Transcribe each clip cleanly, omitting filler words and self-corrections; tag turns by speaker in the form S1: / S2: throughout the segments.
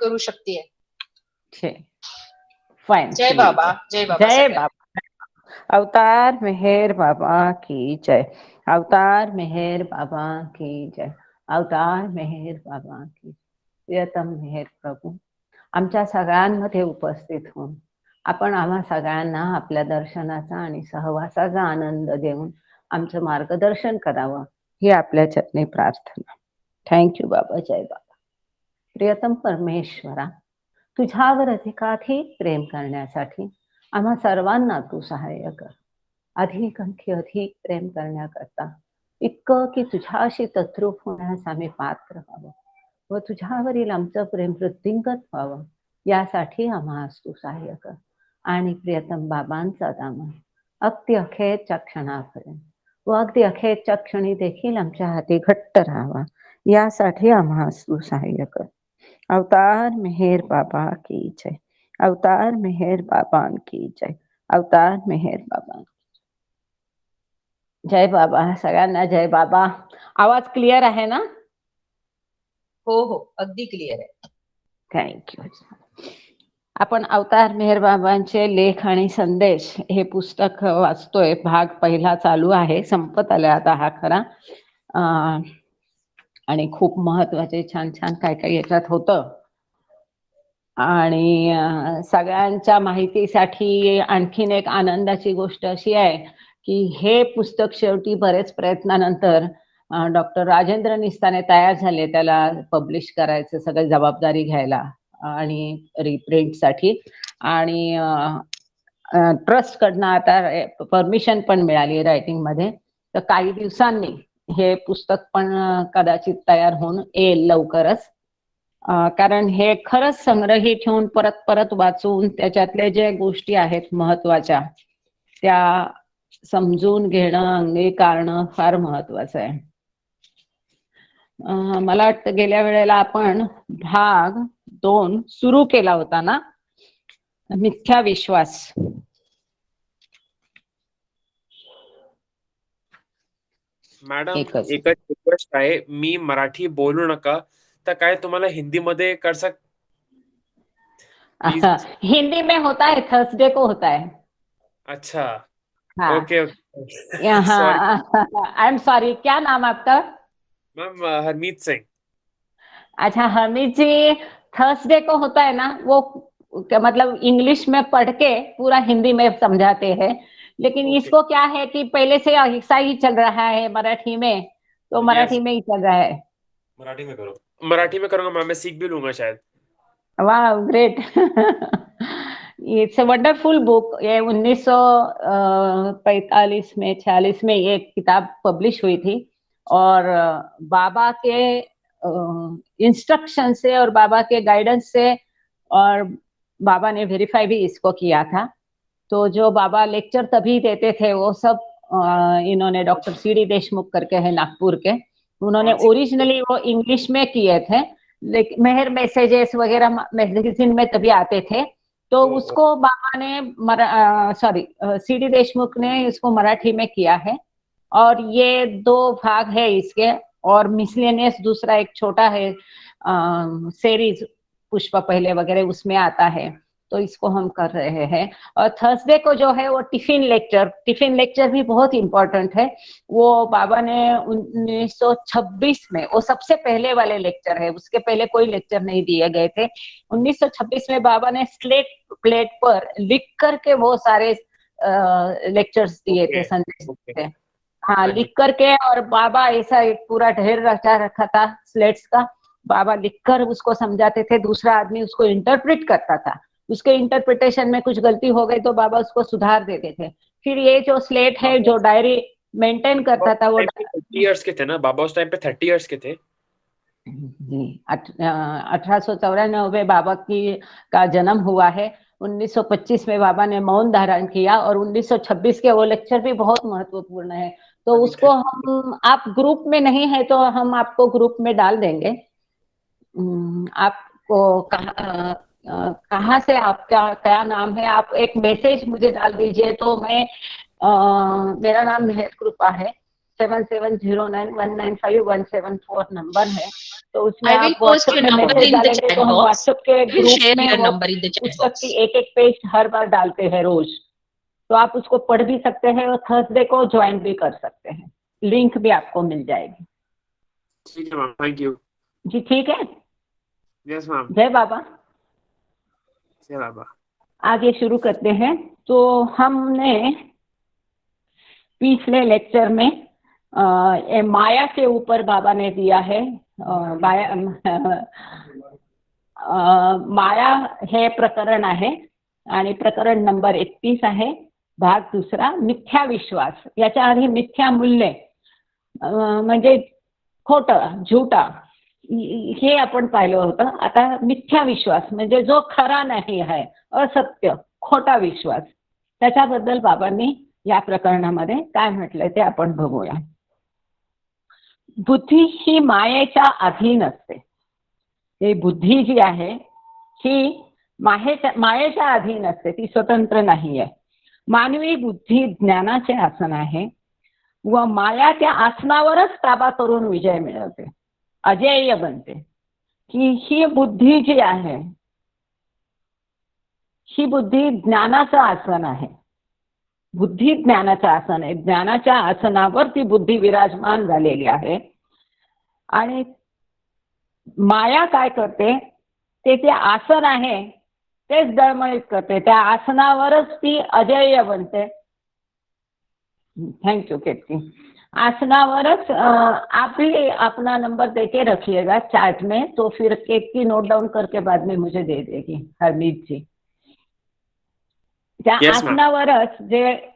S1: करू शकते.
S2: फाइन,
S1: जय बाबा, जय बाबा,
S2: जय बाबा। अवतार मेहर बाबा की जय, अवतार मेहर बाबा की जय, अवतार मेहर बाबा की। प्रियतम मेहर प्रभू, आमच्या सगळ्यांमध्ये उपस्थित होऊन आपण आम्हा सगळ्यांना आपल्या दर्शनाचा आणि सहवासाचा आनंद देऊन आमचं मार्गदर्शन करावं ही आपल्या चरणी प्रार्थना. थँक्यू बाबा, जय बाबा. प्रियतम परमेश्वरा, तुझ्यावर अधिकाधिक प्रेम करण्यासाठी आम्हा सर्वांना तू सहाय्य कर. अधिक आणखी अधिक प्रेम करण्याकरता इतकं की तुझ्याशी तद्रूप होण्यास आम्ही पात्र व्हावं व तुझ्यावरील आमचं प्रेम वृद्धिंगत व्हावं यासाठी आम्हास तू सहाय्य कर. आणि प्रियतम बाबांचा दामन अगदी अखेरच्या क्षणापर्यंत व अगदी अखेरच्या क्षणी देखील आमच्या हाती घट्ट राहावा यासाठी आम्हास तू सहाय्य कर. अवतार मेहर बाबा की जय, अवतार मेहर बाबा की जय, अवतार मेहर बाबा. जय बाबा सगळ्यांना, जय बाबा. आवाज क्लिअर आहे ना?
S1: हो हो, अगदी क्लिअर आहे.
S2: थँक्यू. आपण अवतार मेहर बाबांचे लेख आणि संदेश हे पुस्तक वाचतोय. भाग पहिला चालू आहे, संपत आला आता हा खरा. आणि खूप महत्वाचे छान छान काय काय याच्यात होतं. आणि सगळ्यांच्या माहितीसाठी आणखीन एक आनंदाची गोष्ट अशी आहे की हे पुस्तक शेवटी बरेच प्रयत्नानंतर डॉक्टर राजेंद्र निस्ताने तयार झाले त्याला पब्लिश करायचं, सगळी जबाबदारी घ्यायला आणि रिप्रिंटसाठी. आणि ट्रस्ट कडनं आता परमिशन पण मिळाली रायटिंग मध्ये. तर काही दिवसांनी हे पुस्तक पण कदाचित तयार होऊन येईल लवकरच. कारण हे खरंच संग्रही ठेवून परत परत वाचून त्याच्यातल्या ज्या गोष्टी आहेत महत्वाच्या त्या समजून घेणं, अंगीकारणं फार महत्वाचं आहे. मला वाटतं गेल्या वेळेला आपण भाग 2 सुरू केला होता ना, मिथ्या विश्वास.
S3: मॅडम एकच रिक्वेस्ट आहे, मी मराठी बोलू नका तर काय तुम्हाला हिंदी मध्ये कर
S2: हिंदी में होता है, थर्सडे को होता है.
S3: अच्छा,
S2: हाँ.
S3: ओके.
S2: आई एम सॉरी, क्या नाम आपका?
S3: मैम हरमीत सिंह.
S2: अच्छा हरमीत जी, थर्सडे को होता है ना, वो मतलब इंग्लिश में पढ़ के पूरा हिंदी में समझाते हैं. लेकिन इसको क्या है कि पहले से ऐसा ही चल रहा है मराठी में, तो मराठी में ही चल रहा है.
S3: मराठी में करो. मराठी में करूंगा मैम, मैं सीख भी लूंगा शायद.
S2: वाह, great. It's a wonderful book. ये 1945 में 46 में ये किताब पब्लिश हुई थी और बाबा के इंस्ट्रक्शन से और बाबा के गाइडेंस से, और बाबा ने वेरीफाई भी इसको किया था. तो जो बाबा लेक्चर तभी देते थे वो सब इन्होंने डॉक्टर सीडी देशमुख करके है नागपुर के, उन्होंने ओरिजिनली वो इंग्लिश में किए थे. लेकिन मेहर मैसेजेस वगैरह मैगजीन में तभी आते थे. तो उसको बाबा ने सीडी देशमुख ने इसको मराठी में किया है. और ये 2 भाग है इसके. और मिसलेनियस दूसरा एक छोटा है सीरीज, पुष्प पहले वगैरह, उसमें आता है. तो इसको हम कर रहे हैं. और थर्सडे को जो है वो टिफिन लेक्चर भी बहुत इंपॉर्टेंट है. वो बाबा ने 1926 में, वो सबसे पहले वाले लेक्चर है, उसके पहले कोई लेक्चर नहीं दिए गए थे. 1926 में बाबा ने स्लेट प्लेट पर लिख करके वो सारे लेक्चर्स दिए थे, संदेश थे. हाँ, लिख करके. और बाबा ऐसा एक पूरा ढेर रचा रखा था स्लेट्स का. बाबा लिखकर उसको समझाते थे, दूसरा आदमी उसको इंटरप्रेट करता था. उसके इंटरप्रिटेशन में कुछ गलती हो गई तो बाबा उसको सुधार देते थे. फिर ये जो स्लेट है, जो डायरी मेंटेन करता था, वो
S3: 30 इयर्स के थे ना बाबा उस टाइम पे? 30 इयर्स के थे
S2: जी. 1894 में बाबा का जन्म हुआ है. 1925 में बाबा ने मौन धारण किया और 1926 के वो लेक्चर भी बहुत महत्वपूर्ण है. तो उसको हम, आप ग्रुप में नहीं है तो हम आपको ग्रुप में डाल देंगे. आपको कहाँ से, आपका क्या नाम है, आप एक मैसेज मुझे डाल दीजिए. तो मैं मेरा नाम मेहर कृपा है. 7709195174 नंबर है, तो उसमें
S1: I will
S2: आप
S1: post
S2: व्हाट्सएप
S1: your
S2: में
S1: number
S2: मैसेज
S1: in the
S2: डालेंगे
S1: chat
S2: तो हम
S1: box.
S2: WhatsApp K
S1: Please
S2: group
S1: share
S2: में
S1: your
S2: वो
S1: number in the chat
S2: पुस्तक
S1: box.
S2: की एक पेज हर बार डालते हैं रोज, तो आप उसको पढ़ भी सकते हैं और थर्सडे को ज्वाइन भी कर सकते हैं। लिंक भी आपको मिल जाएगी।
S3: ठीक है मैम, थैंक यू।
S2: जी ठीक है।
S3: Yes ma'am.
S2: जय बाबा।
S3: जय बाबा।
S2: आगे शुरू करते हैं। तो हमने पिछले लेक्चर में माया के ऊपर बाबा ने दिया है। माया हे प्रकरण आहे आणि प्रकरण नंबर 31 आहे, भाग दुसरा, मिथ्या विश्वास। याच्या आधी मिथ्या मूल्य म्हणजे खोटं, झूठा, हे आपण पाहिलं होतं। आता मिथ्या विश्वास म्हणजे जो खरा नाही आहे, असत्य, खोटा विश्वास, त्याच्याबद्दल बाबांनी या प्रकरणामध्ये काय म्हटलंय ते आपण बघूया। बुद्धी ही मायेच्या अधीन असते। ही बुद्धी जी आहे ही मायेच्या अधीन असते, ती स्वतंत्र नाही आहे। मानवी बुद्धी ज्ञानाचे आसन आहे व माया त्या आसनावरच ताबा करून विजय मिळवते, अजेय बनते। ही बुद्धी जी आहे ही बुद्धी ज्ञानाचं आसन आहे। बुद्धी ज्ञानाचं आसन आहे, ज्ञानाच्या आसनावर ती बुद्धी विराजमान झालेली आहे। आणि माया काय करते, ते आसन आहे तेच डळमळीत करते, त्या आसनावरच ती अजेय बनते। Thank you Ketaki. आसनावरच आप भी अपना नंबर देके रखिएगा चैट में, तो फिर केतकी नोट डाउन करके बाद में मुझे दे देगी, हरमीत जी। त्या आसनावरच जे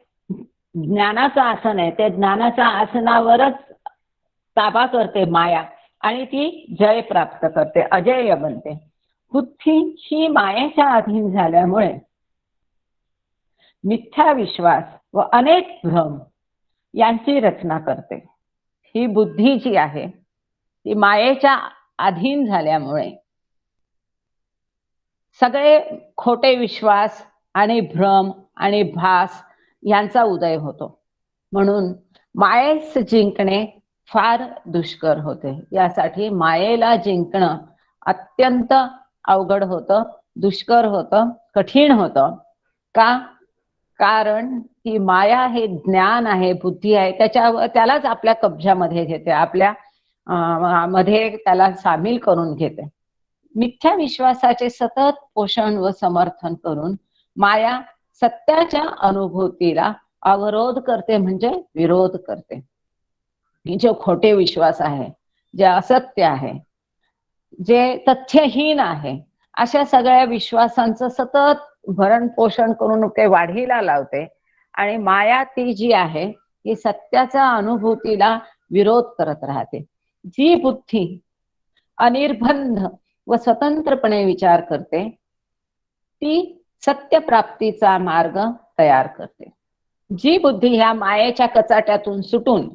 S2: ज्ञानाचं आसन आहे, त्या ज्ञानाच्या आसनावरच ताबा करते माया आणि ती जय प्राप्त करते, अजेय बनते। बुद्धी ही मायेच्या अधीन झाल्यामुळे मिथ्या विश्वास व अनेक भ्रम यांची रचना करते। ही बुद्धी जी आहे ती मायेच्या अधीन झाल्यामुळे सगळे खोटे विश्वास आणि भ्रम आणि भास यांचा उदय होतो। म्हणून मायेस जिंकणे फार दुष्कर होते। यासाठी मायेला जिंकणं अत्यंत अवघड होतं, दुष्कर होतं, कठीण होतं। का? कारण ही माया हे ज्ञान आहे, बुद्धी आहे, त्यालाच आपल्या कब्जामध्ये घेते, आपल्या मध्ये त्याला सामील करून घेते। मिथ्या विश्वासाचे सतत पोषण व समर्थन करून माया सत्याच्या अनुभूतीला अवरोध करते, म्हणजे विरोध करते। जो खोटे विश्वास आहे, जे असत्य आहे, जे तथ्यहीन आहे, अशा सगळ्या विश्वासांचं सतत भरण पोषण करून ते वाढीला लावते। आणि माया ती जी आहे ही सत्याच्या अनुभूतीला विरोध करत राहते। जी बुद्धी अनिर्बंध व स्वतंत्रपणे विचार करते ती सत्य प्राप्तीचा मार्ग तयार करते। जी बुद्धी ह्या मायेच्या कचाट्यातून सुटून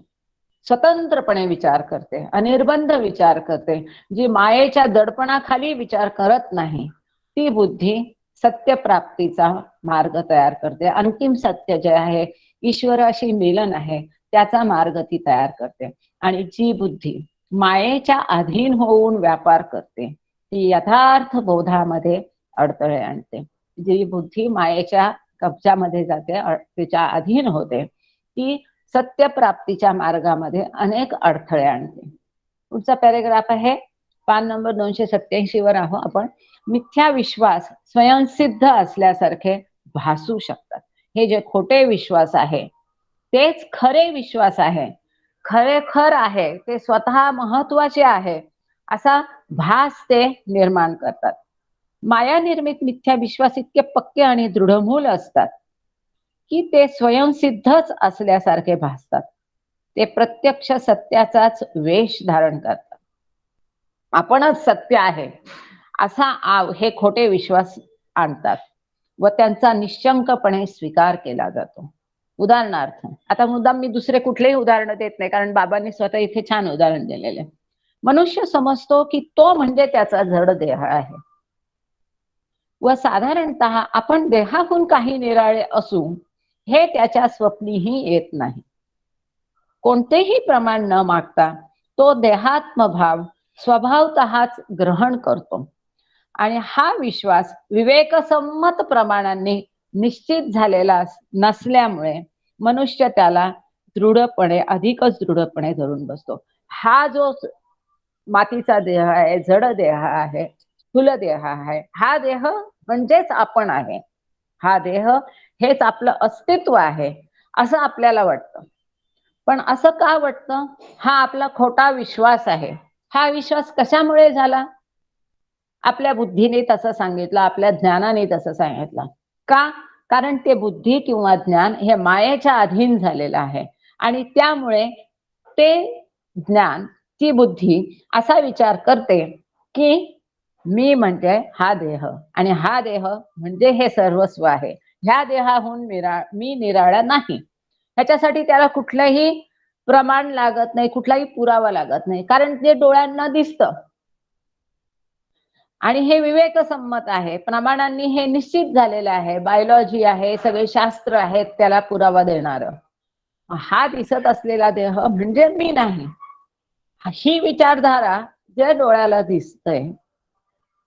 S2: स्वतंत्रपणे विचार करते, अनिर्बंध विचार करते, जी मायेच्या दडपणाखाली विचार करत नाही, ती बुद्धी सत्य प्राप्तीचा मार्ग तयार करते। अंतिम सत्य जे आहे, ईश्वराशी मिलन आहे, त्याचा मार्ग ती तयार करते। आणि जी बुद्धी मायेच्या अधीन होऊन व्यापार करते ती यथार्थ बोधामध्ये अडथळे आणते। जी बुद्धी मायेच्या कब्जामध्ये जाते, तिच्या अधीन होते, ती सत्य प्राप्तीच्या मार्गामध्ये अनेक अडथळे आणते। पुढचा पॅरेग्राफ आहे, पान नंबर 287 वर आहो आपण। मिथ्या विश्वास स्वयंसिद्ध असल्यासारखे भासू शकतात। हे जे खोटे विश्वास आहे तेच खरे विश्वास आहे, खरेखर आहे, ते स्वतः महत्वाचे आहे असा भास ते निर्माण करतात। माया निर्मित मिथ्या विश्वास इतके पक्के आणि दृढमूल असतात की ते स्वयंसिद्धच असल्यासारखे भासतात। ते प्रत्यक्ष सत्याचाच वेश धारण करतात। आपणच सत्य आहे असा हे खोटे विश्वास आणतात व त्यांचा निश्चंकपणे स्वीकार केला जातो। उदाहरणार्थ, आता मुद्दाम मी दुसरे कुठलेही उदाहरण देत नाही, कारण बाबांनी स्वतः इथे छान उदाहरण दिलेले। मनुष्य समजतो की तो म्हणजे त्याचा जड देह आहे व साधारणतः आपण देहाहून काही निराळे असू हे त्याच्या स्वप्नीही येत नाही। कोणतेही प्रमाण न मागता तो देहात्मभाव स्वभावतःच ग्रहण करतो. आणि हा विश्वास विवेकसंमत प्रमाणांनी निश्चित झालेला नसल्यामुळे मनुष्य त्याला दृढपणे, अधिकच दृढपणे धरून बसतो. हा जो मातीचा देह आहे, जड देह आहे, स्थूल देह आहे, हा देह म्हणजेच आपण आहे, हा देह हेच आपलं अस्तित्व आहे असं आपल्याला वाटतं. पण असं का वाटतं? हा आपला खोटा विश्वास आहे. हा विश्वास कशामुळे झाला? आपल्या बुद्धीने तसं सांगितलं, आपल्या ज्ञानाने तसं सांगितलं. का? कारण ते बुद्धी किंवा ज्ञान हे मायेच्या अधीन झालेलं आहे आणि त्यामुळे ते ज्ञान, ती बुद्धी असा विचार करते की मी म्हणजे हा देह आणि हा देह म्हणजे हे सर्वस्व आहे. ह्या देहाहून मी निराळा नाही. ह्याच्यासाठी त्याला कुठलंही प्रमाण लागत नाही, कुठलाही पुरावा लागत नाही, कारण ते डोळ्यांना दिसतं आणि हे विवेकसंमत आहे. प्रमाणांनी हे निश्चित झालेलं आहे. बायोलॉजी आहे, सगळे शास्त्र आहेत त्याला पुरावा देणारं. हा दिसत असलेला देह म्हणजे मी नाही. ही विचारधारा जे डोळ्याला दिसतंय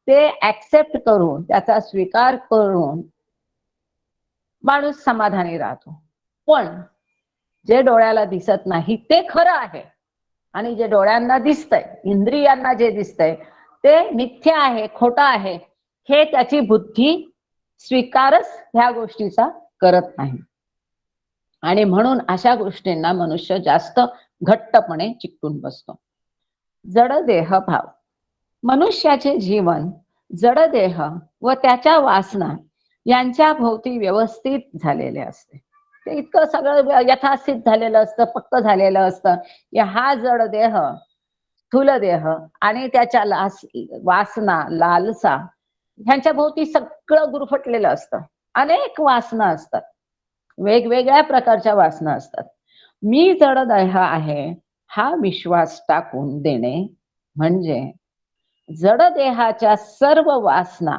S2: ते ऍक्सेप्ट करून, त्याचा स्वीकार करून माणूस समाधानी राहतो. पण जे डोळ्याला दिसत नाही ते खरं आहे आणि जे डोळ्यांना दिसतंय, इंद्रियांना जे दिसतंय ते मिथ्या आहे, खोटं आहे, हे त्याची बुद्धी स्वीकारच ह्या गोष्टीचा करत नाही. आणि म्हणून अशा गोष्टींना मनुष्य जास्त घट्टपणे चिकटून बसतो. जड देह भाव. मनुष्याचे जीवन जड देह व त्याच्या वासना यांच्या भोवती व्यवस्थित झालेले असते. ते इतकं सगळं यथास्थित झालेलं असतं, पक्क झालेलं असतं. हा जड देह, स्थूल देह आणि त्याच्या वासना, लालसा ह्यांच्या भोवती सगळं गुरफटलेलं असतं. अनेक वासना असतात, वेगवेगळ्या प्रकारच्या वासना असतात. मी जड देह आहे हा विश्वास टाकून देणे म्हणजे जड देहाच्या सर्व वासना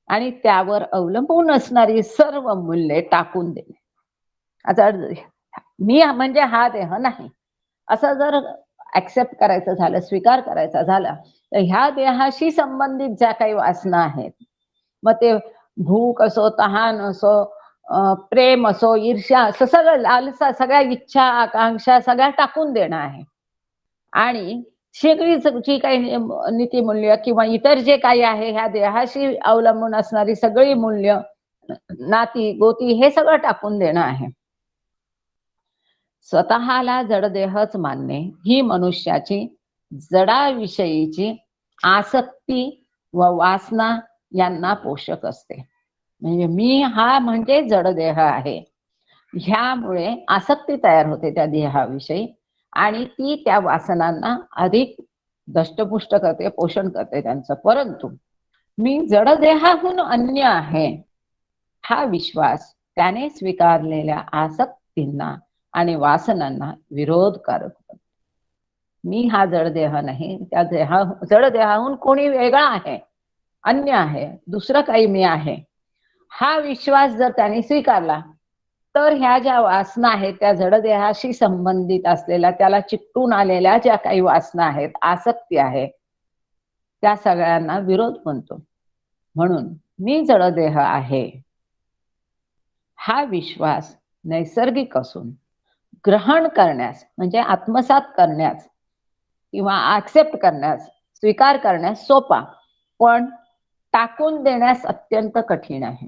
S2: आणि त्यावर अवलंबून असणारी सर्व मूल्ये टाकून देणे. आता मी म्हणजे हा देह नाही असं जर ऍक्सेप्ट करायचं झालं, स्वीकार करायचा झाला, तर ह्या देहाशी संबंधित ज्या काही वासना आहेत, मग ते भूक असो, तहान असो, प्रेम असो, ईर्ष्या असो, सगळं लालसा, सगळ्या इच्छा, आकांक्षा सगळ्या टाकून देणं आहे. आणि सगळी जी काही नीतिमूल्य किंवा इतर जे काही आहे ह्या देहाशी अवलंबून असणारी सगळी मूल्य, नाती गोती हे सगळं टाकून देणं आहे. स्वतःला जडदेहच मानणे ही मनुष्याची जडाविषयीची आसक्ती व वासना यांना पोषक असते. म्हणजे मी हा म्हणजे जडदेह आहे, ह्यामुळे आसक्ती तयार होते त्या देहाविषयी आणि ती त्या वासनांना अधिक दष्टपुष्ट करते, पोषण करते त्यांचं. परंतु मी जडदेहाहून अन्य आहे हा विश्वास त्याने स्वीकारलेल्या आसक्तींना आणि वासनांना विरोधकारक होतो. मी हा जडदेह नाही, त्या जड देहाहून कोणी वेगळा आहे, अन्य आहे, दुसरं काही मी आहे, हा विश्वास जर त्याने स्वीकारला तर ह्या ज्या वासना आहेत त्या जडदेहाशी संबंधित असलेल्या, त्याला चिकटून आलेल्या ज्या काही वासना आहेत, आसक्ती आहे, त्या सगळ्यांना विरोध बनतो. म्हणून मी जडदेह आहे हा विश्वास नैसर्गिक असून ग्रहण करण्यास म्हणजे आत्मसात करण्यास किंवा ऍक्सेप्ट करण्यास, स्वीकार करण्यास सोपा, पण टाकून देण्यास अत्यंत कठीण आहे.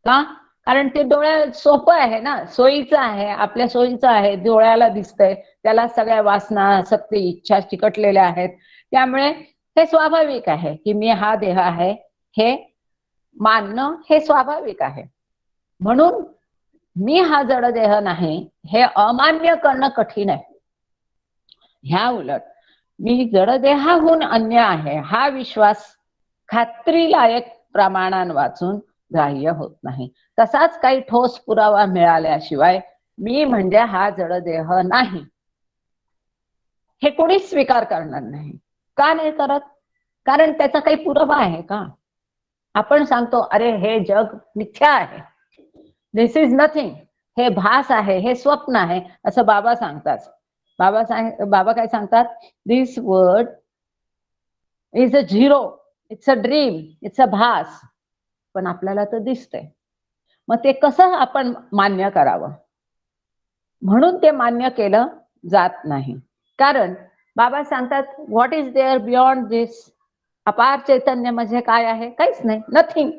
S2: का? कारण ते डोळ्या सोपं आहे ना, सोयीचं आहे, आपल्या सोयीचं आहे, डोळ्याला दिसतंय, त्याला सगळ्या वासना, आसक्ती, इच्छा चिकटलेल्या आहेत. त्यामुळे हे स्वाभाविक आहे की मी हा देह आहे हे मानणं हे स्वाभाविक आहे. म्हणून मी हा जड देह नाही हे अमान्य करणं कठीण आहे. ह्या उलट मी जडदेहाहून अन्य आहे हा विश्वास खात्रीलायक प्रमाणांवाचून ग्राह्य होत नाही. तसाच काही ठोस पुरावा मिळाल्याशिवाय मी म्हणजे हा जडदेह नाही हे कोणीच स्वीकार करणार नाही. का नाही करत? कारण त्याचा काही पुरावा आहे का? आपण सांगतो अरे हे जग मिथ्या आहे, दिस इज नथिंग, हे भास आहे, हे स्वप्न आहे, असं बाबा सांगतात. बाबा काय सांगतात, this world is a zero, it's a dream, it's a भास. पण आपल्याला तर दिसतंय. मग ते कसं आपण मान्य करावं? म्हणून ते मान्य केलं जात नाही. कारण बाबा सांगतात, व्हॉट इज देअर बियॉन्ड दिस? अपार चैतन्य म्हणजे काय आहे? काहीच नाही, नथिंग.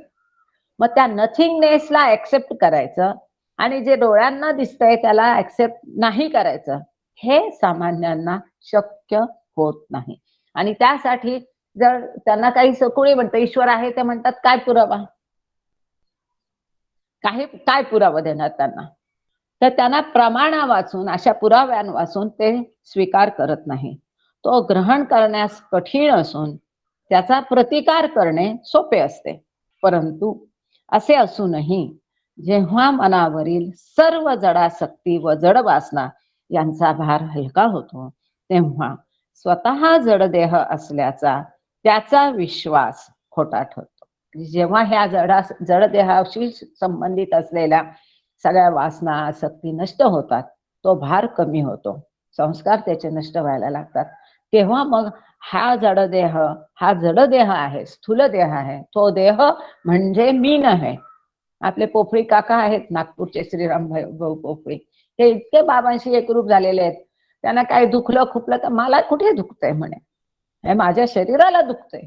S2: मग त्या नथिंगनेसला ऍक्सेप्ट करायचं आणि जे डोळ्यांना दिसतंय त्याला ऍक्सेप्ट नाही करायचं, हे सामान्यांना शक्य होत नाही. आणि त्यासाठी जर त्यांना काही कोणी म्हणतं ईश्वर आहे, ते म्हणतात काय पुरावा? काय पुरावा देणार त्यांना? तर त्यांना प्रमाणा वाचून, अशा पुराव्यांवाचून ते स्वीकार करत नाही. तो ग्रहण करण्यास कठीण असून त्याचा प्रतिकार करणे सोपे असते. परंतु असे असूनही जेव्हा मनावरील सर्व जडासक्ती व जड वासना यांचा भार हलका होतो, तेव्हा स्वतः जडदेह असल्याचा त्याचा विश्वास खोटा ठरतो. जेव्हा ह्या जडदेहाशी संबंधित असलेल्या सगळ्या वासना आसक्ती नष्ट होतात, तो भार कमी होतो, संस्कार त्याचे नष्ट व्हायला लागतात, तेव्हा मग हा जडदेह आहे, स्थूल देह आहे. तो देह म्हणजे मी नव्हे. आपले पोफळी काका आहेत नागपूरचे, श्रीराम भाऊ पोफळी, ते इतके बाबांशी एकरूप झालेले आहेत. त्यांना काय दुखलं खुपलं तर मला कुठे दुखतंय म्हणे, हे माझ्या शरीराला दुखतंय.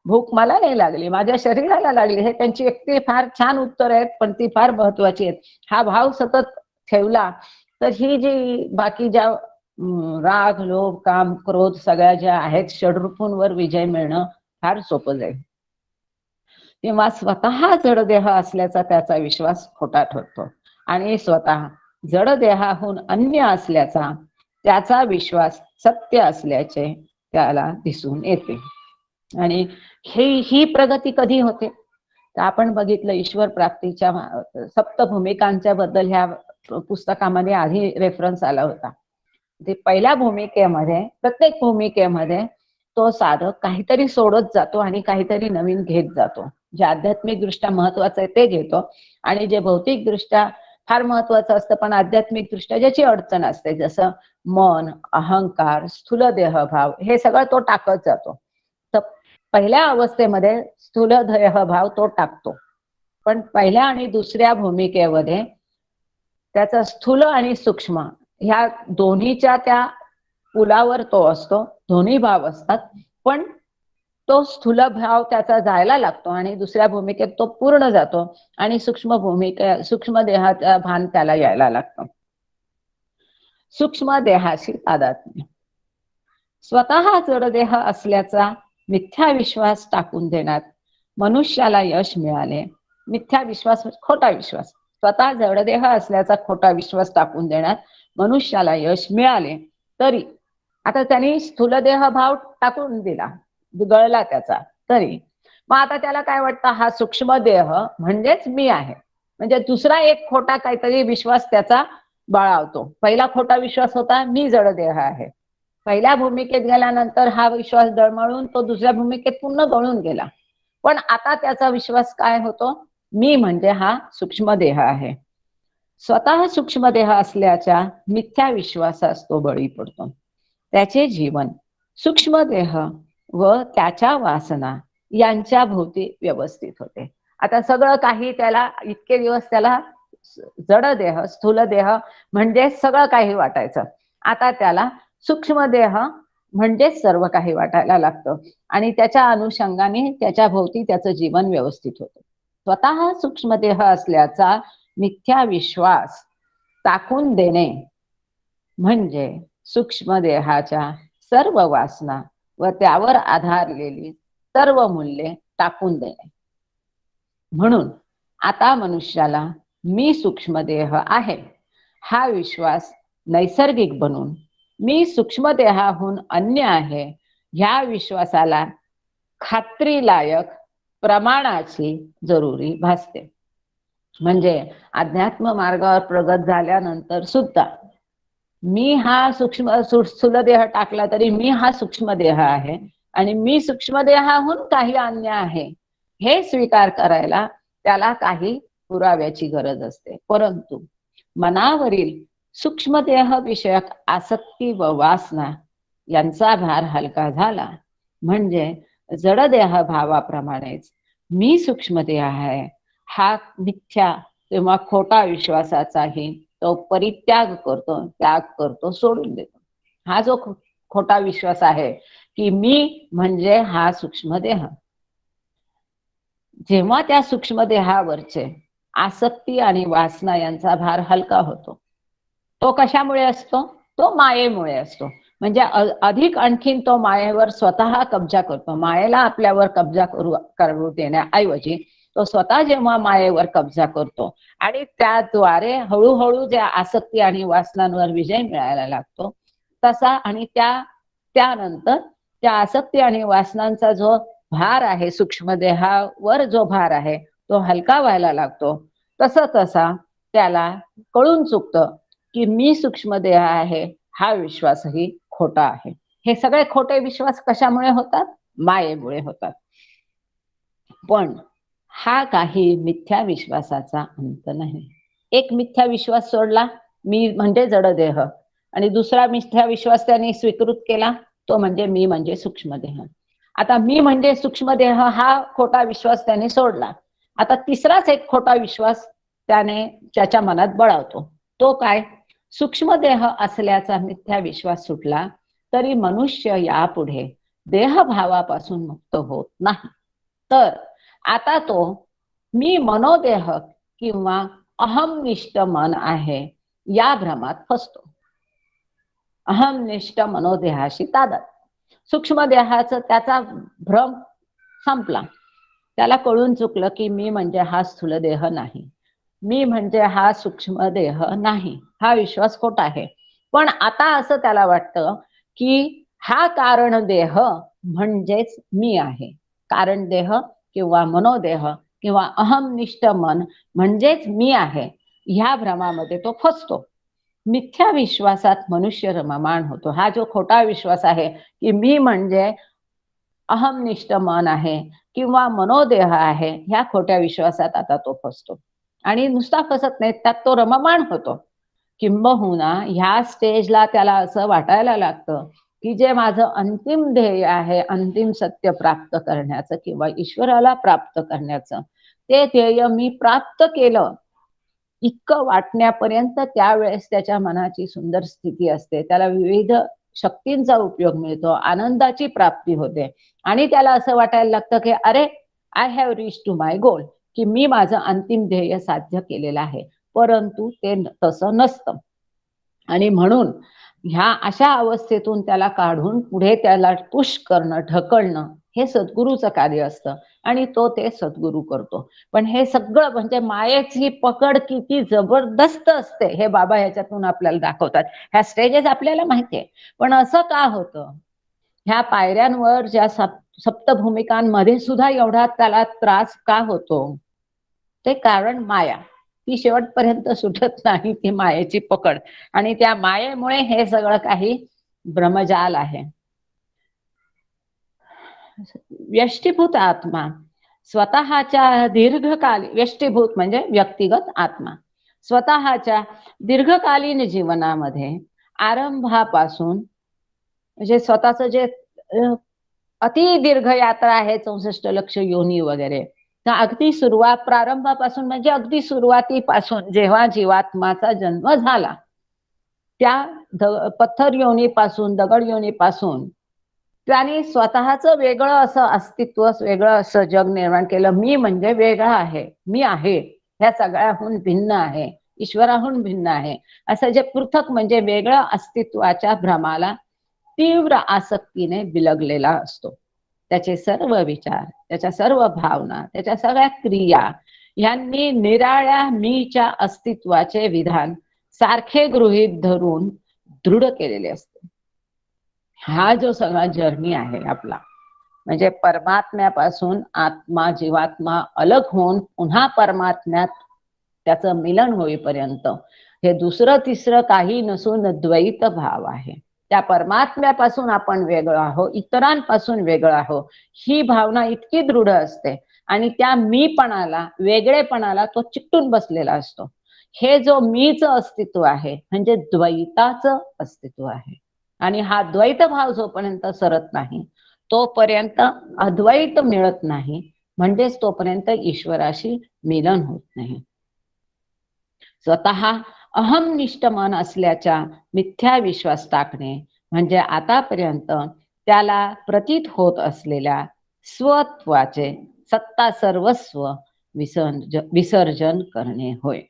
S2: भूक मला नाही लागली, माझ्या शरीराला लागली. हे त्यांची व्यक्ती फार छान उत्तर आहेत, पण ती फार महत्वाची आहेत. हा भाव सतत ठेवला तर ही जी बाकी ज्या राग, लोभ, काम, क्रोध सगळ्या ज्या आहेत षड्रूपांवर विजय मिळणं फार सोपं जाईल. तेव्हा स्वतः जडदेह असल्याचा त्याचा विश्वास खोटा ठरतो आणि स्वतः जडदेहाहून अन्य असल्याचा त्याचा विश्वास सत्य असल्याचे त्याला दिसून येते. आणि ही प्रगती कधी होते? तर आपण बघितलं ईश्वर प्राप्तीच्या सप्तभूमिकांच्या बद्दल ह्या पुस्तकामध्ये आधी रेफरन्स आला होता. ते पहिल्या भूमिकेमध्ये, प्रत्येक भूमिकेमध्ये तो साधक काहीतरी सोडत जातो आणि काहीतरी नवीन घेत जातो. जे आध्यात्मिक दृष्ट्या महत्वाचं आहे ते घेतो आणि जे भौतिक दृष्ट्या फार महत्वाचं असतं पण आध्यात्मिक दृष्ट्या ज्याची अडचण असते, जसं मन, अहंकार, स्थूल देहभाव, हे सगळं तो टाकत जातो. तर पहिल्या अवस्थेमध्ये स्थूल देहभाव तो टाकतो, पण पहिल्या आणि दुसऱ्या भूमिकेमध्ये त्याचा स्थूल आणि सूक्ष्म ह्या दोन्हीच्या त्या पुलावर तो असतो, दोन्ही भाव असतात, पण तो स्थूल भाव त्याचा जायला लागतो आणि दुसऱ्या भूमिकेत तो पूर्ण जातो आणि सूक्ष्म देहाचा भान त्याला यायला लागतं. सूक्ष्म देहाशी तादात्म्य. स्वतः जडदेह असल्याचा मिथ्या विश्वास टाकून देण्यात मनुष्याला यश मिळाले. मिथ्या विश्वास, खोटा विश्वास, स्वतः जडदेह असल्याचा खोटा विश्वास टाकून देण्यात मनुष्याला यश मिळाले तरी, आता त्यांनी स्थूलदेह भाव टाकून दिला, गळला त्याचा, तरी मग आता त्याला काय वाटतं, हा सूक्ष्म देह म्हणजेच मी आहे. म्हणजे दुसरा एक खोटा काहीतरी विश्वास त्याचा बाळावतो. पहिला खोटा विश्वास होता मी जडदेह आहे. पहिल्या भूमिकेत गेल्यानंतर हा विश्वास डळमळून तो दुसऱ्या भूमिकेत पूर्ण गळून गेला. पण आता त्याचा विश्वास काय होतो, मी म्हणजे हा सूक्ष्म देह आहे. स्वतः सूक्ष्म देह असल्याच्या मिथ्या विश्वासास तो बळी पडतो. त्याचे जीवन सूक्ष्म देह व त्याच्या वासना यांच्या भोवती व्यवस्थित होते. आता सगळं काही त्याला इतके दिवस त्याला जड देह, स्थूल देह म्हणजे सगळं काही वाटायचं. आता त्याला सूक्ष्म देह म्हणजेच सर्व काही वाटायला लागतं आणि त्याच्या अनुषंगाने त्याच्या भोवती त्याचं जीवन व्यवस्थित होतं. स्वतः सूक्ष्म देह असल्याचा मिथ्या विश्वास टाकून देणे म्हणजे सूक्ष्म देहाच्या सर्व वासना व त्यावर आधारलेली सर्व मूल्ये टाकून देणे. म्हणून आता मनुष्याला मी सूक्ष्म देह आहे हा विश्वास नैसर्गिक बनून मी सूक्ष्म देहाहून अन्य आहे ह्या विश्वासाला खात्रीलायक प्रमाणाची जरुरी भासते. म्हणजे अध्यात्म मार्गावर प्रगत झाल्यानंतर सुद्धा मी हा स्थूल देह टाकला तरी मी हा सूक्ष्म देह आहे आणि मी सूक्ष्म देहाहून काही अन्य आहे हे स्वीकार करायला त्याला काही पुराव्याची गरज असते. परंतु मनावरील सूक्ष्म देह विषयक आसक्ती व वासना यांचा भार हलका झाला म्हणजे जडदेह भावाप्रमाणेच मी सूक्ष्म देह आहे हा मिथ्या किंवा खोटा विश्वासाचाही तो परित्याग करतो, त्याग करतो, सोडून देतो. हा जो खोटा विश्वास आहे की मी म्हणजे हा सूक्ष्म देह, जेव्हा त्या सूक्ष्म देहावरचे आसक्ती आणि वासना यांचा भार हलका होतो, तो कशामुळे असतो? तो मायेमुळे असतो. म्हणजे अधिक आणखीन तो मायेवर स्वतः कब्जा करतो. मायेला आपल्यावर कब्जा करू देण्याऐवजी तो स्वतः जेव्हा मायेवर कब्जा करतो आणि त्याद्वारे हळूहळू ज्या आसक्ती आणि वासनांवर विजय मिळायला लागतो तसा, आणि त्यानंतर त्या आसक्ती आणि वासनांचा जो भार आहे, सूक्ष्म देहावर जो भार आहे तो हलका व्हायला लागतो, तसा त्याला कळून चुकतं की मी सूक्ष्म देह आहे हा विश्वासही खोटा आहे. हे सगळे खोटे विश्वास कशामुळे होतात? मायेमुळे होतात. पण हा काही मिथ्या विश्वासाचा अंत नाही. एक मिथ्या विश्वास सोडला, मी म्हणजे जडदेह, आणि दुसरा मिथ्या विश्वास त्याने स्वीकृत केला, तो म्हणजे मी म्हणजे सूक्ष्मदेह. आता मी म्हणजे सूक्ष्मदेह हा खोटा विश्वास त्याने सोडला. आता तिसराच एक खोटा विश्वास त्याने त्याच्या मनात बळावतो. तो काय? सूक्ष्मदेह असल्याचा मिथ्या विश्वास सुटला तरी मनुष्य यापुढे देहभावापासून मुक्त होत नाही. तर आता तो मी मनोदेह किंवा अहमनिष्ठ मन आहे या भ्रमात फसतो. अहमनिष्ठ मनोदेहाशी तादात. सूक्ष्म देहाचा त्याचा भ्रम संपला. त्याला कळून चुकलं की मी म्हणजे हा स्थूल देह नाही, मी म्हणजे हा सूक्ष्म देह नाही, हा विश्वास खोटा आहे. पण आता असं त्याला वाटतं की हा कारण देह म्हणजेच मी आहे. कारण देह किंवा मनोदेह किंवा अहमनिष्ठ मन म्हणजेच मी आहे, ह्या भ्रमामध्ये तो फसतो. मिथ्या विश्वासात मनुष्य रममाण होतो. हा जो खोटा विश्वास आहे की मी म्हणजे अहमनिष्ठ मन आहे किंवा मनोदेह आहे, ह्या खोट्या विश्वासात आता तो फसतो. आणि नुसता फसत नाही, त्यात तो रममाण होतो. किंबहुना ह्या स्टेजला त्याला असं वाटायला लागतं की जे माझं अंतिम ध्येय आहे, अंतिम सत्य प्राप्त करण्याचं किंवा ईश्वराला प्राप्त करण्याचं, ते ध्येय मी प्राप्त केलं इतकं वाटण्यापर्यंत त्यावेळेस त्याच्या मनाची सुंदर स्थिती असते. त्याला विविध शक्तींचा उपयोग मिळतो, आनंदाची प्राप्ती होते आणि त्याला असं वाटायला लागतं की अरे, I have reach to my goal, की मी माझं अंतिम ध्येय साध्य केलेलं आहे. परंतु ते तसं नसतं. आणि म्हणून ह्या अशा अवस्थेतून त्याला काढून पुढे त्याला पुश करणं, ढकलणं, हे सद्गुरूचं कार्य असतं आणि तो ते सद्गुरू करतो. पण हे सगळं म्हणजे मायेची पकड किती जबरदस्त असते हे बाबा ह्याच्यातून आपल्याला दाखवतात. ह्या स्टेजेस आपल्याला माहितीये, पण असं का होतं? ह्या पायऱ्यांवर ज्या सप्तभूमिकांमध्ये सुद्धा एवढा त्याला त्रास का होतो? ते कारण माया. ती शेवटपर्यंत सुटत नाही, ती मायेची पकड. आणि त्या मायेमुळे हे सगळं काही भ्रमजाल आहे. व्यष्टीभूत आत्मा स्वतःच्या दीर्घकालीन, व्यष्टीभूत म्हणजे व्यक्तिगत आत्मा, स्वतःच्या दीर्घकालीन जीवनामध्ये आरंभापासून म्हणजे स्वतःच जे अति दीर्घ यात्रा आहे 64 लक्ष योनी वगैरे, तर अगदी सुरुवात प्रारंभापासून म्हणजे अगदी सुरुवातीपासून जेव्हा जीवात्माचा जन्म झाला त्या पत्थर योनीपासून, दगड योनीपासून त्याने स्वतःच वेगळं असं अस्तित्व, वेगळं असं जग निर्माण केलं. मी म्हणजे वेगळा आहे, मी आहे, ह्या सगळ्याहून भिन्न आहे, ईश्वराहून भिन्न आहे, असं जे पृथक म्हणजे वेगळं अस्तित्वाच्या भ्रमाला तीव्र आसक्तीने बिलगलेला असतो. त्याचे सर्व विचार, त्याच्या सर्व भावना, त्याच्या सगळ्या क्रिया यांनी निराळ्या मीच्या अस्तित्वाचे विधान सारखे गृहीत धरून दृढ केलेले असते. हा जो सगळा जर्नी आहे आपला, म्हणजे परमात्म्यापासून आत्मा, जीवात्मा अलग होऊन पुन्हा परमात्म्यात त्याचं मिलन होईपर्यंत हे दुसरं तिसरं काही नसून द्वैत भाव आहे. त्या परमात्म्यापासून आपण वेगळं आहोत, इतरांपासून वेगळं आहोत, ही भावना इतकी दृढ असते आणि त्या मीपणाला, वेगळेपणाला तो चिकटून बसलेला असतो. हे जो मीच अस्तित्व आहे म्हणजे द्वैताचं अस्तित्व आहे. आणि हा द्वैत भाव जोपर्यंत सरत नाही तोपर्यंत अद्वैत मिळत नाही, म्हणजेच तोपर्यंत ईश्वराशी मिलन होत नाही. स्वतः अहमनिष्ठ मन असल्याच्या मिथ्या विश्वास टाकणे म्हणजे आतापर्यंत त्याला प्रतीत होत असलेल्या स्वत्वाचे सत्ता सर्वस्व विसर्जन करणे होय.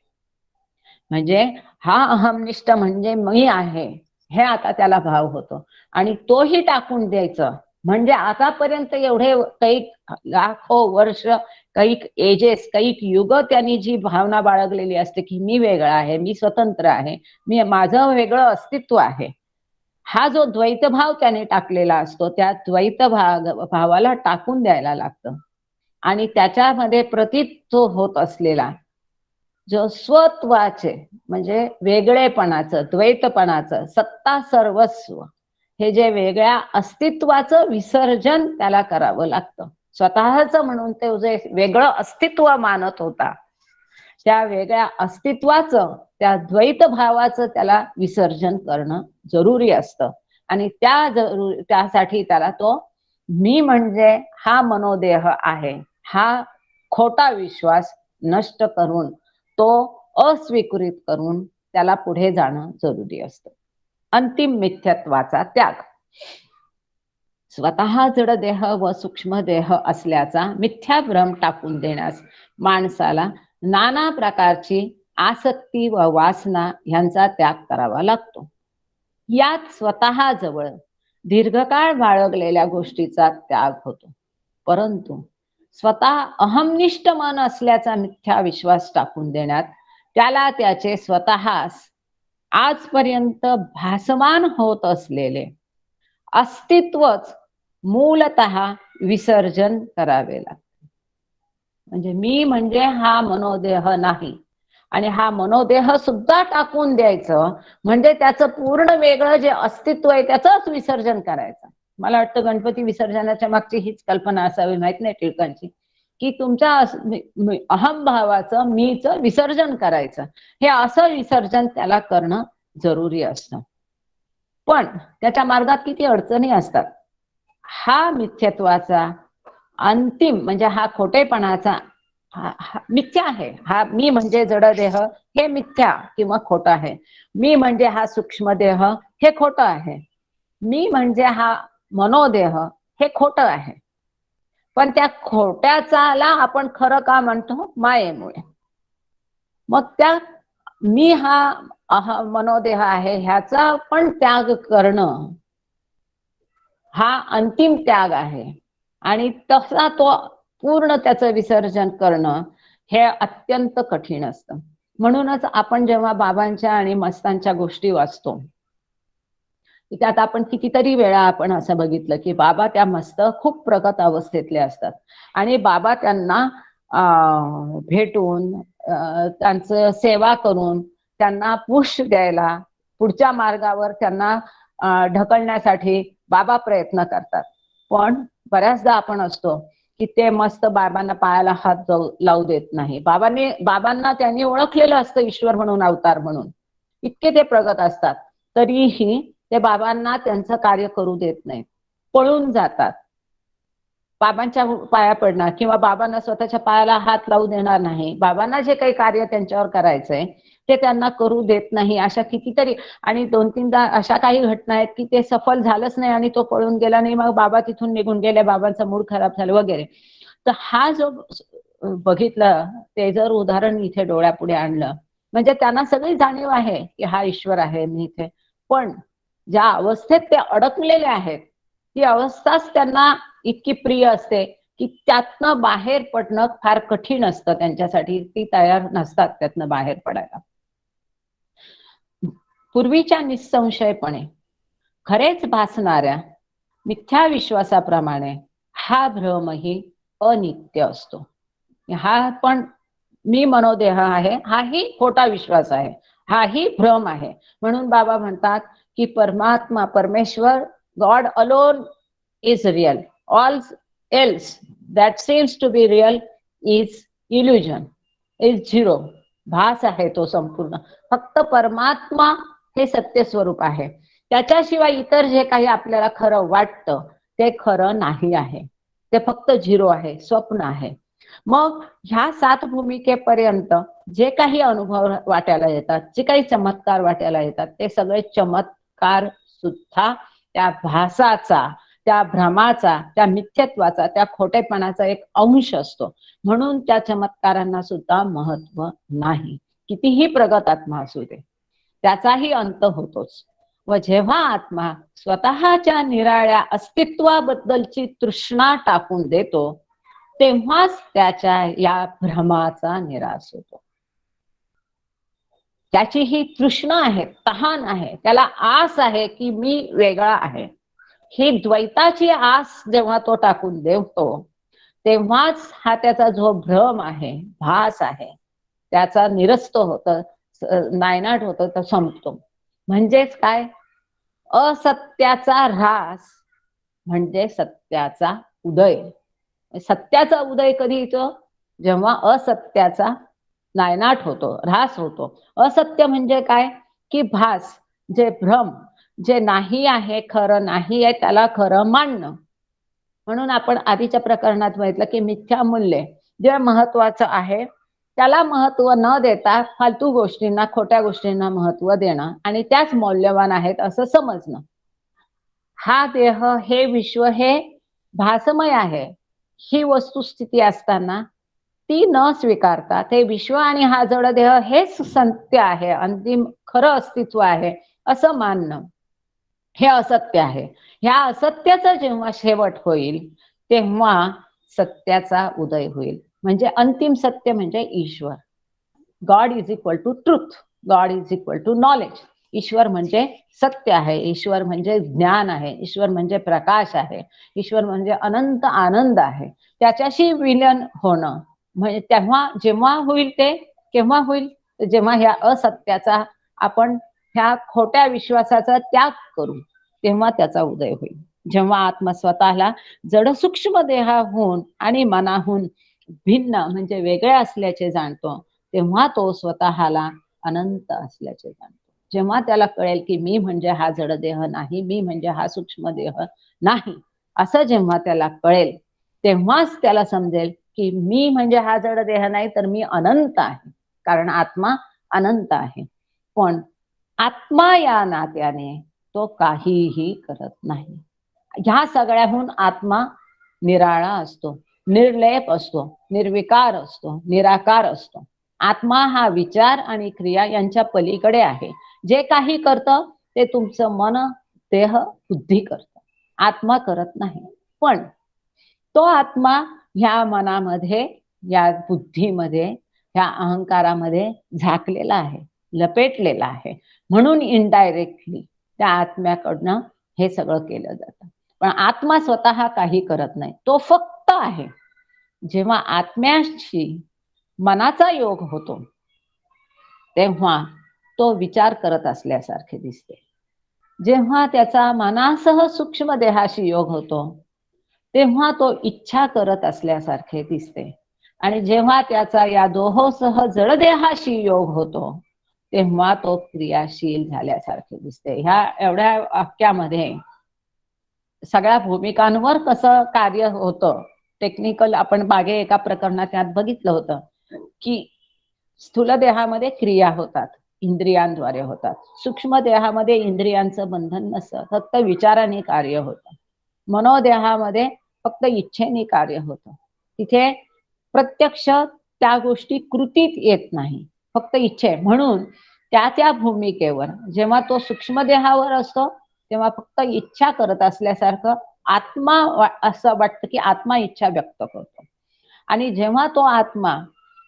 S2: म्हणजे हा अहमनिष्ठ म्हणजे मी आहे हे आता त्याला भाव होतो आणि तोही टाकून द्यायचं. म्हणजे आतापर्यंत एवढे काही लाखो वर्ष, काही एजेस, काही युग त्यांनी जी भावना बाळगलेली असते की मी वेगळा आहे, मी स्वतंत्र आहे, मी माझं वेगळं अस्तित्व आहे, हा जो द्वैत भाव त्याने टाकलेला असतो त्या द्वैत भावाला टाकून द्यायला लागतं. आणि त्याच्यामध्ये प्रतीत जो होत असलेला जो स्वत्वाचे म्हणजे वेगळेपणाचं, द्वैतपणाचं सत्ता सर्वस्व हे जे वेगळ्या अस्तित्वाचं विसर्जन त्याला करावं लागतं. स्वतःच म्हणून ते जे वेगळं अस्तित्व मानत होता त्या वेगळ्या अस्तित्वाचं, त्या द्वैत भावाचं त्याला विसर्जन करणं जरुरी असतं. आणि त्यासाठी त्याला तो मी म्हणजे हा मनोदेह आहे हा खोटा विश्वास नष्ट करून तो अस्वीकृत करून त्याला पुढे जाणं जरुरी असतं. अंतिम मिथ्यत्वाचा त्याग. स्वतः जड देह व सूक्ष्म देह असल्याचा मिथ्या भ्रम टाकून देण्यास माणसाला नाना प्रकारची आसक्ती व वासना यांचा त्याग करावा लागतो. यात स्वतः जवळ दीर्घकाळ बाळगलेल्या गोष्टीचा त्याग होतो. परंतु स्वतः अहमनिष्ठ मन असल्याचा मिथ्या विश्वास टाकून देण्यात त्याला त्याचे स्वतःस आजपर्यंत भासमान होत असलेले अस्तित्वच मूलतः विसर्जन करावे लागते. म्हणजे मी म्हणजे हा मनोदेह नाही आणि हा मनोदेह सुद्धा टाकून द्यायचं म्हणजे त्याचं पूर्ण वेगळं जे अस्तित्व आहे त्याचंच विसर्जन करायचं. मला वाटतं गणपती विसर्जनाच्या मागची हीच कल्पना असावी, माहित नाही टिळकांची, की तुमच्या अहमभावाचं मीचं विसर्जन करायचं. हे असं विसर्जन त्याला करणं जरुरी असतं. पण त्याच्या मार्गात किती अडचणी असतात. हा मिथ्यत्वाचा अंतिम म्हणजे हा खोटेपणाचा मिथ्या आहे. हा मी म्हणजे जडदेह हे मिथ्या किंवा खोटं आहे. मी म्हणजे हा सूक्ष्मदेह हे खोटं आहे. मी म्हणजे हा मनोदेह हे खोटं आहे. पण त्या खोट्याचाला आपण खरं का म्हणतो? मायेमुळे. मग त्या मी हा मनोदेह आहे ह्याचा पण त्याग करणं हा अंतिम त्याग आहे. आणि तसा तो पूर्ण त्याचं विसर्जन करणं हे अत्यंत कठीण असतं. म्हणूनच आपण जेव्हा बाबांच्या आणि मस्तांच्या गोष्टी वाचतो त्यात आपण कितीतरी वेळा आपण असं बघितलं की बाबा त्या मस्त खूप प्रगत अवस्थेतले असतात आणि बाबा त्यांना भेटून त्यांचं सेवा करून त्यांना पुश द्यायला पुढच्या मार्गावर त्यांना ढकलण्यासाठी बाबा प्रयत्न करतात. पण बऱ्याचदा आपण असतो की ते मस्त बाबांना पायाला हात लावू देत नाही. बाबांना त्यांनी ओळखलेलं असतं ईश्वर म्हणून, अवतार म्हणून. इतके ते प्रगत असतात तरीही ते बाबांना त्यांचं कार्य करू देत नाहीत, पळून जातात. बाबांच्या पाया पडणार किंवा बाबांना स्वतःच्या पायाला हात लावू देणार नाही. बाबांना जे काही कार्य त्यांच्यावर करायचंय ते त्यांना करू देत नाही. अशा कितीतरी आणि 2-3दा अशा काही घटना आहेत की ते सफल झालंच नाही आणि तो पळून गेला नाही, मग बाबा तिथून निघून गेले, बाबांचा मूड खराब झाला वगैरे. तर हा जो बघितलं ते जर उदाहरण इथे डोळ्यापुढे आणलं म्हणजे त्यांना सगळी जाणीव आहे की हा ईश्वर आहे मी इथे, पण ज्या अवस्थेत ते अडकलेले आहेत ती अवस्थाच त्यांना इतकी प्रिय असते की त्यातनं बाहेर पडणं फार कठीण असतं त्यांच्यासाठी. ती तयार नसतात त्यातनं बाहेर पडायला. पूर्वीच्या निसंशयपणे खरेच भासणाऱ्या मिथ्या विश्वासाप्रमाणे हा भ्रमही अनित्य असतो. हा पण मी मनोदेह आहे हाही खोटा विश्वास आहे, हाही भ्रम आहे. म्हणून बाबा म्हणतात की परमात्मा परमेश्वर God alone is real, all else that seems to be real is illusion, is zero. भास आहे तो संपूर्ण. फक्त परमात्मा हे सत्य स्वरूप आहे. त्याच्याशिवाय इतर जे काही आपल्याला खरं वाटतं ते खरं नाही आहे. ते फक्त झिरो आहे, स्वप्न आहे. मग ह्या 7 भूमिकेपर्यंत जे काही अनुभव वाटायला येतात, जे काही चमत्कार वाटायला येतात, ते सगळे चमत्कार सुद्धा त्या भासाचा, त्या भ्रमाचा, त्या मिथ्यत्वाचा, त्या खोटेपणाचा एक अंश असतो. म्हणून त्या चमत्कारांना सुद्धा महत्व नाही. कितीही प्रगत आत्मा असू दे, त्याचाही अंत होतोच. व जेव्हा आत्मा स्वतःच्या निराळ्या अस्तित्वाबद्दलची तृष्णा टाकून देतो, तेव्हाच त्याच्या या भ्रमाचा निराश होतो. त्याची ही तृष्णा आहे, तहान आहे, त्याला आस आहे की मी वेगळा आहे. ही द्वैताची आस जेव्हा तो टाकून देतो, तेव्हाच हा त्याचा जो भ्रम आहे, भास आहे, त्याचा निरस्त होत, नायनाट होतो, तो संपतो. म्हणजेच काय? असत्याचा ऱ्हास म्हणजे सत्याचा उदय. सत्याचा उदय कधी येतो? जेव्हा असत्याचा नायनाट होतो, ऱ्हास होतो. असत्य म्हणजे काय? की भास, जे भ्रम, जे नाही आहे, खरं नाही आहे, त्याला खरं मानणं. म्हणून आपण आधीच्या प्रकरणात बघितलं की मिथ्या मूल्य जे महत्वाचं आहे त्याला महत्व न देता फालतू गोष्टींना, खोट्या गोष्टींना महत्व देणं आणि त्याच मौल्यवान आहेत असं समजणं. हा देह, हे विश्व हे भासमय आहे ही वस्तुस्थिती असताना ती न स्वीकारता ते विश्व आणि हा जड देह हेच सत्य आहे, अंतिम खरं अस्तित्व आहे असं मानणं, हे असत्य आहे. ह्या असत्याचा जेव्हा शेवट होईल तेव्हा सत्याचा उदय होईल. म्हणजे अंतिम सत्य म्हणजे ईश्वर. God is equal to truth, God is equal to knowledge. ईश्वर म्हणजे सत्य आहे, ईश्वर म्हणजे ज्ञान आहे, ईश्वर म्हणजे प्रकाश आहे, ईश्वर म्हणजे अनंत आनंद आहे. त्याच्याशी विलीन होणं म्हणजे तेव्हा जेव्हा होईल ते केव्हा होईल? जेव्हा ह्या असत्याचा, आपण ह्या खोट्या विश्वासाचा त्याग करू तेव्हा त्याचा उदय होईल. जेव्हा आत्मा स्वतःला जड सूक्ष्म देहाहून आणि मनाहून भिन्न म्हणजे वेगळे असल्याचे जाणतो तेव्हा तो स्वतःला अनंत असल्याचे जाणतो. जेव्हा त्याला कळेल की मी म्हणजे हा जड देह नाही, मी म्हणजे हा सूक्ष्म देह नाही, असं जेव्हा त्याला कळेल तेव्हाच त्याला समजेल की मी म्हणजे हा जड देह नाही तर मी अनंत आहे. कारण आत्मा अनंत आहे. पण आत्मा या नात्याने तो काहीही करत नाही. ह्या सगळ्याहून आत्मा निराळा असतो, निर्लेप असतो, निर्विकार असतो, निराकार असतो. आत्मा हा विचार आणि क्रिया यांच्या पलीकडे आहे. जे काही करतं ते तुमचं मन, देह, बुद्धी करतं. आत्मा करत नाही. पण तो आत्मा ह्या मनामध्ये, या बुद्धीमध्ये, ह्या अहंकारामध्ये झाकलेला आहे, लपेटलेला आहे. म्हणून इनडायरेक्टली त्या आत्म्याकडनं हे सगळं केलं जातं. पण आत्मा स्वतः काही करत नाही, तो फक्त आहे. जेव्हा आत्म्याशी मनाचा योग होतो तेव्हा तो विचार करत असल्यासारखे दिसते. जेव्हा त्याचा मनासह सूक्ष्म देहाशी योग होतो तेव्हा तो इच्छा करत असल्यासारखे दिसते. आणि जेव्हा त्याचा या दोहोसह जडदेहाशी योग होतो तेव्हा तो क्रियाशील झाल्यासारखे दिसते. ह्या एवढ्या वाक्यामध्ये सगळ्या भूमिकांवर कसं कार्य होतं टेक्निकल आपण मागे एका प्रकरणात त्यात बघितलं होतं की स्थूल देहामध्ये क्रिया होतात, इंद्रियांद्वारे होतात. सूक्ष्म देहामध्ये इंद्रियांचं बंधन नसतं, फक्त विचाराने कार्य होतं. मनोदेहामध्ये फक्त इच्छेने कार्य होतं. तिथे प्रत्यक्ष त्या गोष्टी कृतीत येत नाही, फक्त इच्छे. म्हणून त्या त्या भूमिकेवर जेव्हा तो सूक्ष्म देहावर असतो तेव्हा फक्त इच्छा करत असल्यासारखं आत्मा असं वाटतं की आत्मा इच्छा व्यक्त करतो. आणि जेव्हा तो आत्मा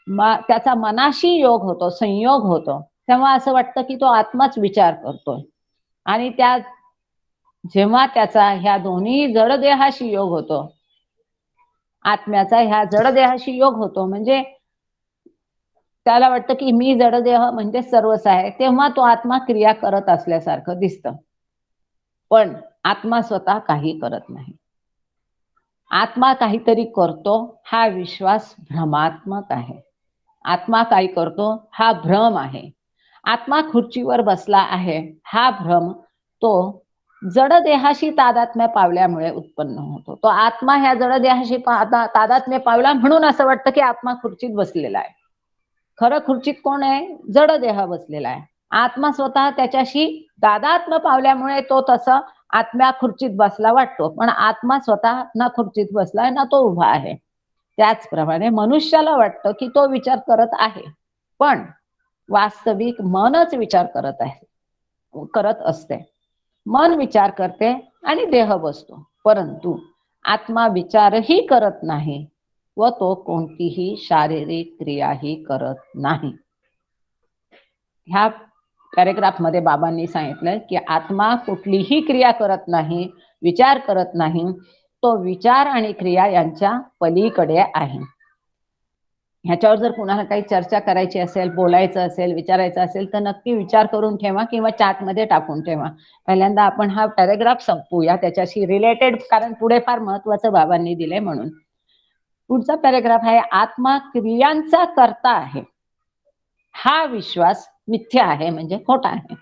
S2: त्याचा मनाशी योग होतो, संयोग होतो, तेव्हा असं वाटतं की तो आत्माच विचार करतोय. आणि त्या जेव्हा त्याचा ह्या दोन्ही जडदेहाशी योग होतो, आत्म्याचा ह्या जडदेहाशी योग होतो, म्हणजे त्याला वाटतं की मी जडदेह म्हणजे सर्वच आहे, तेव्हा तो आत्मा क्रिया करत असल्यासारखं दिसतं. पण आत्मा स्वतः काही करत नाही. आत्मा काहीतरी करतो हा विश्वास भ्रमात्मक आहे. आत्मा काय करतो हा भ्रम आहे. आत्मा खुर्चीवर बसला आहे हा भ्रम तो जड देहाशी तादात्म्य पावल्यामुळे उत्पन्न होतो. तो आत्मा ह्या जड देहाशी तादात्म्य पावला म्हणून असं वाटतं की आत्मा खुर्चीत बसलेला आहे. खरं खुर्चीत कोण आहे? जड देह बसलेला आहे. आत्मा स्वतः त्याच्याशी तादात्म्य पावल्यामुळे तो तसं आत्म्या खुर्चीत बसला वाटतो, पण आत्मा स्वतः ना खुर्चीत बसलाय ना तो उभा आहे. त्याचप्रमाणे मनुष्याला वाटतं की तो विचार करत आहे, पण वास्तविक मनच विचार करत असते. मन विचार करते आणि देह बसतो, परंतु आत्मा विचारही करत नाही व तो कोणतीही शारीरिक क्रियाही करत नाही. ह्या पॅरेग्राफ मध्ये बाबांनी सांगितलं की आत्मा कुठलीही क्रिया करत नाही, विचार करत नाही, तो विचार आणि क्रिया यांच्या पलीकडे आहे. ह्याच्यावर जर कुणाला काही चर्चा करायची असेल, बोलायचं असेल, विचारायचं असेल तर नक्की विचार करून ठेवा किंवा चॅट मध्ये टाकून ठेवा. पहिल्यांदा आपण हा पॅरेग्राफ संपवूया त्याच्याशी रिलेटेड, कारण पुढे फार महत्वाचं बाबांनी दिले म्हणून. पुढचा पॅरेग्राफ आहे आत्मा क्रियांचा करता आहे हा विश्वास मिथ्या आहे, म्हणजे खोटा आहे.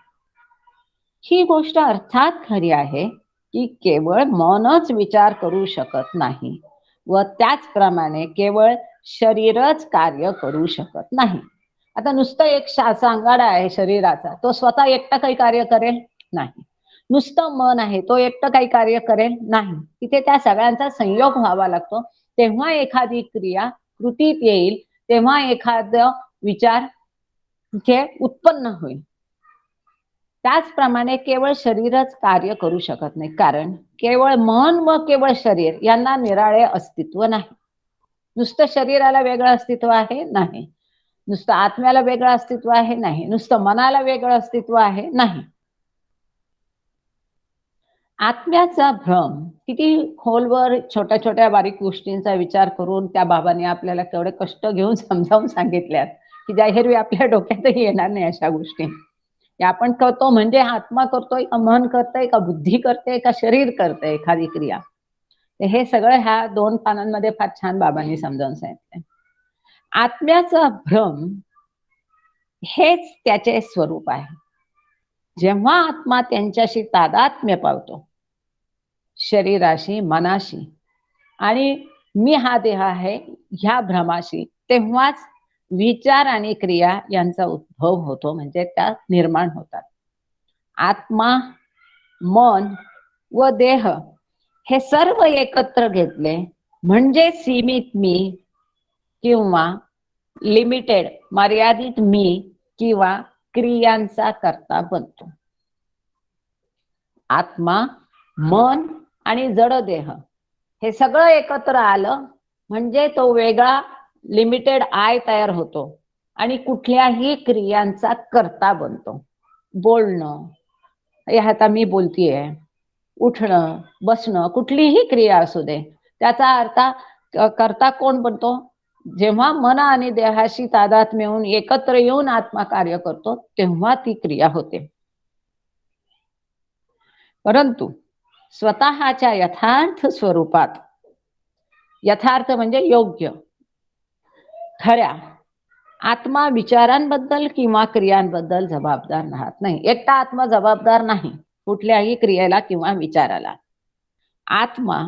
S2: ही गोष्ट अर्थात खरी आहे की केवळ मनच विचार करू शकत नाही व त्याचप्रमाणे केवळ शरीरच कार्य करू शकत नाही. आता नुसतं एक सांगाडा आहे शरीराचा, तो स्वतः एकटा काही कार्य करेल नाही. नुसतं मन आहे, तो एकटं काही कार्य करेल नाही. तिथे त्या सगळ्यांचा संयोग व्हावा लागतो, तेव्हा एखादी क्रिया कृतीत येईल, तेव्हा एखादा विचार तिथे उत्पन्न होईल. त्याचप्रमाणे केवळ शरीरच कार्य करू शकत नाही, कारण केवळ मन व केवळ शरीर यांना निराळे अस्तित्व नाही. नुसतं शरीराला वेगळं अस्तित्व आहे नाही, नुसतं आत्म्याला वेगळं अस्तित्व आहे नाही, नुसतं मनाला वेगळं अस्तित्व आहे नाही. आत्म्याचा भ्रम किती खोलवर छोट्या छोट्या बारीक गोष्टींचा विचार करून त्या बाबांनी आपल्याला केवढे कष्ट घेऊन समजावून सांगितल्यात की जाहीरवी आपल्या डोक्यातही येणार नाही अशा गोष्टी. आपण करतो म्हणजे आत्मा करतोय का मन करतंय का बुद्धी करते का शरीर करतंय एखादी क्रिया, हे सगळं ह्या 2 पानांमध्ये फार छान बाबांनी समजावून सांगितलंय. आत्म्याचा भ्रम हेच त्याचे स्वरूप आहे. जेव्हा आत्मा त्यांच्याशी तादात्म्य पावतो, शरीराशी, मनाशी आणि मी हा देह आहे ह्या भ्रमाशी, तेव्हाच विचार आणि क्रिया यांचा उद्भव होतो, म्हणजे त्या निर्माण होतात. आत्मा, मन व देह हे सर्व एकत्र घेतले म्हणजे सीमित मी किंवा लिमिटेड मर्यादित मी किंवा क्रियांचा कर्ता बनतो. आत्मा, मन आणि जड देह हे सगळं एकत्र आलं म्हणजे तो वेगळा लिमिटेड आय तयार होतो आणि कुठल्याही क्रियांचा कर्ता बनतो. बोलणं, आता मी बोलतीये, उठणं, बसणं, कुठलीही क्रिया असू दे, त्याचा अर्थ कर्ता कोण बनतो? जेव्हा मन आणि देहाशी तादात्म्य येऊन एकत्र येऊन आत्मा कार्य करतो तेव्हा ती क्रिया होते. परंतु स्वतःच्या यथार्थ स्वरूपात, यथार्थ म्हणजे योग्य, खऱ्या आत्मा विचारांबद्दल किंवा क्रियांबद्दल जबाबदार राहत नाही. एकटा आत्मा जबाबदार नाही कुठल्याही क्रियेला किंवा विचाराला. आत्मा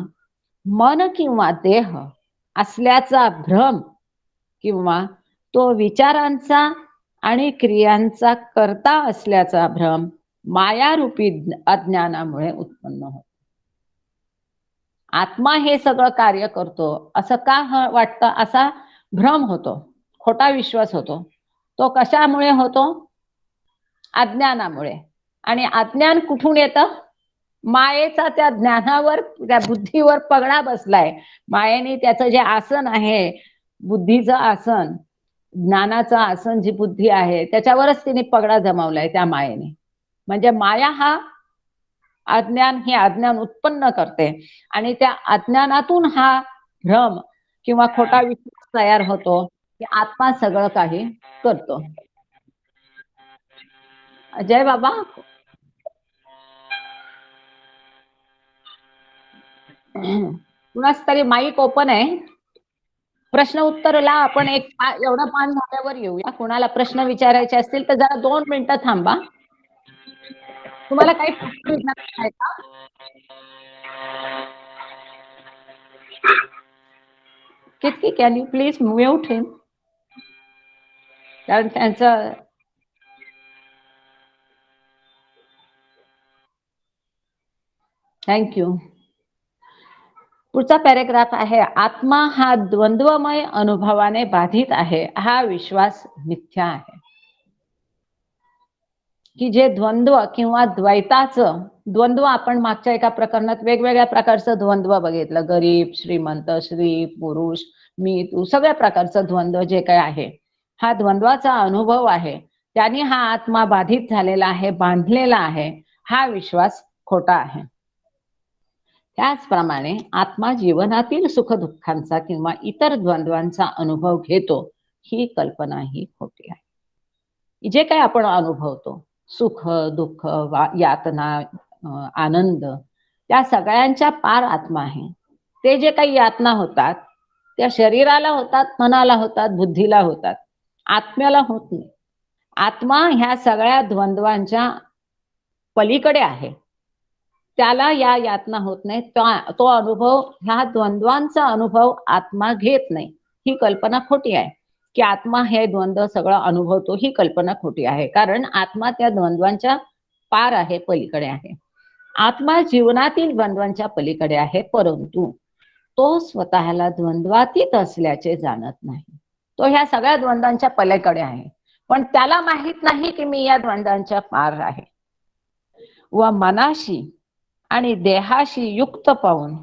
S2: मन किंवा देह असल्याचा भ्रम किंवा तो विचारांचा आणि क्रियांचा कर्ता असल्याचा भ्रम मायारूपी अज्ञानामुळे उत्पन्न होतो. आत्मा हे सगळं कार्य करतो असं का वाटतं, असा भ्रम होतो, खोटा विश्वास होतो. तो कशामुळे होतो? अज्ञानामुळे. आणि अज्ञान कुठून येतं? मायेचा त्या ज्ञानावर, त्या बुद्धीवर पगडा बसलाय. मायेने त्याचं जे आसन आहे, बुद्धीचं आसन, ज्ञानाचं आसन जी बुद्धी आहे त्याच्यावरच तिने पगडा जमावलाय त्या मायेने. म्हणजे माया हा अज्ञान, हे अज्ञान उत्पन्न करते आणि त्या अज्ञानातून हा भ्रम किंवा खोटा विश्वास तयार होतो की आत्मा सगळं काही करतो. जय बाबा. कुणाच तरी माईक ओपन आहे. प्रश्न उत्तरला आपण एवढं पान झाल्यावर येऊया. कोणाला प्रश्न विचारायचे असतील तर जरा 2 मिनिटं थांबा. तुम्हाला काही प्रश्न विचारायचे आहे का? किती कॅन यू प्लीज म्यूट हिम, कारण त्यांचं थँक्यू. पुढचा पॅरेग्राफ आहे, आत्मा हा द्वंद्वमय अनुभवाने बाधित आहे हा विश्वास मिथ्या आहे. की जे द्वंद्व किंवा द्वैताचं द्वंद्व, आपण मागच्या एका प्रकरणात वेगवेगळ्या प्रकारचं द्वंद्व बघितलं, गरीब श्रीमंत, स्त्री पुरुष, मी तू, सगळ्या प्रकारचं द्वंद्व जे काही आहे, हा द्वंद्वाचा अनुभव आहे. त्यांनी हा आत्मा बाधित झालेला आहे, बांधलेला आहे, हा विश्वास खोटा आहे. त्याचप्रमाणे आत्मा जीवनातील सुखदुःखांचा किंवा इतर द्वंद्वांचा अनुभव घेतो ही कल्पना ही खोटी आहे. जे काही आपण अनुभवतो, सुख दुःख यातना आनंद, त्या सगळ्यांच्या पार आत्मा आहे. ते जे काही यातना होतात त्या शरीराला होतात, मनाला होतात, बुद्धीला होतात, आत्म्याला होत नाही. आत्मा ह्या सगळ्या द्वंद्वांच्या पलीकडे आहे, त्याला या यातना होत नाही. तो अनुभव, ह्या द्वंद्वांचा अनुभव आत्मा घेत नाही. ही कल्पना खोटी आहे. की आत्मा हे द्वंद्व सगळं अनुभवतो, ही कल्पना खोटी आहे. कारण आत्मा त्या द्वंद्वांच्या पार आहे, पलीकडे आहे. आत्मा जीवनातील द्वंद्वांच्या पलीकडे आहे, परंतु तो स्वतःला द्वंद्वातीत असल्याचे जाणत नाही. तो ह्या सगळ्या द्वंद्वांच्या पलीकडे आहे, पण त्याला माहित नाही की मी या द्वंद्वांच्या पार आहे. व मनाशी आणि देहाशी युक्त पाहून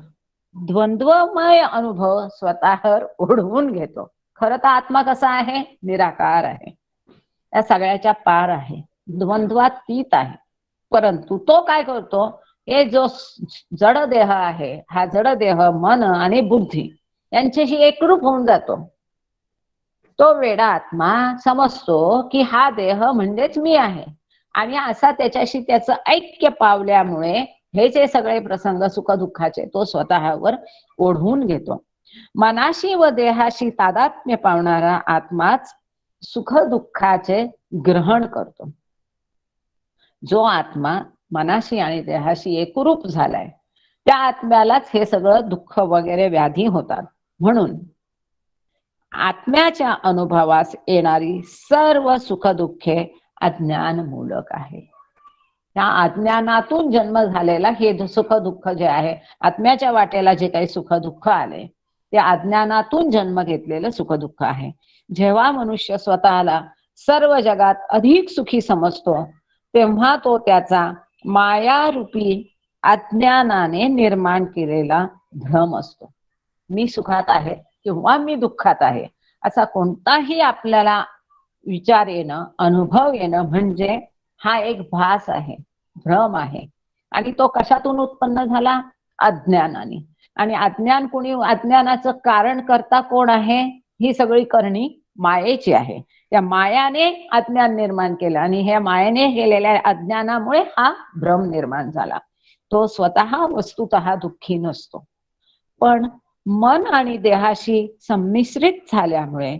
S2: द्वंद्वमय अनुभव स्वतःवर ओढवून घेतो. खरं तर आत्मा कसा आहे? निराकार आहे, या सगळ्याच्या पार आहे, द्वंद्वातीत आहे. परंतु तो काय करतो? हे जो जड देह आहे, हा जड देह मन आणि बुद्धी यांच्याशी एकरूप होऊन जातो. तो वेडा आत्मा समजतो की हा देह म्हणजेच मी आहे, आणि असा त्याच्याशी त्याचं ऐक्य पावल्यामुळे हे जे सगळे प्रसंग सुख दुःखाचे तो स्वतःवर ओढवून घेतो. मनाशी व देहाशी तादात्म्य पावणारा आत्माच सुख दुःखाचे ग्रहण करतो. जो आत्मा मनाशी आणि देहाशी एकरूप झालाय त्या आत्म्यालाच हे सगळं दुःख वगैरे व्याधी होतात. म्हणून आत्म्याच्या अनुभवास येणारी सर्व सुख दुःखे अज्ञानमूलक आहे. त्या अज्ञानातून जन्म झालेला हे सुख दुःख जे आहे, आत्म्याच्या वाटेला जे काही सुख दुःख आले ते अज्ञानातून जन्म घेतलेलं सुख दुःख आहे. जेव्हा मनुष्य स्वतःला सर्व जगात अधिक सुखी समजतो तेव्हा तो त्याचा मायारूपी अज्ञानाने निर्माण केलेला भ्रम असतो. मी सुखात आहे किंवा मी दुःखात आहे असा कोणताही आपल्याला विचार येणं, अनुभव येणं म्हणजे हा एक भास आहे, भ्रम आहे. आणि तो कशातून उत्पन्न झाला? अज्ञानाने. आणि अज्ञान कोणी, अज्ञानाचं कारण करता कोण आहे? ही सगळी करणी मायेची आहे. त्या मायाने अज्ञान निर्माण केलं आणि ह्या मायेने केलेल्या अज्ञानामुळे हा भ्रम निर्माण झाला. तो स्वतः वस्तुतः दुःखी नसतो, पण मन आणि देहाशी संमिश्रित झाल्यामुळे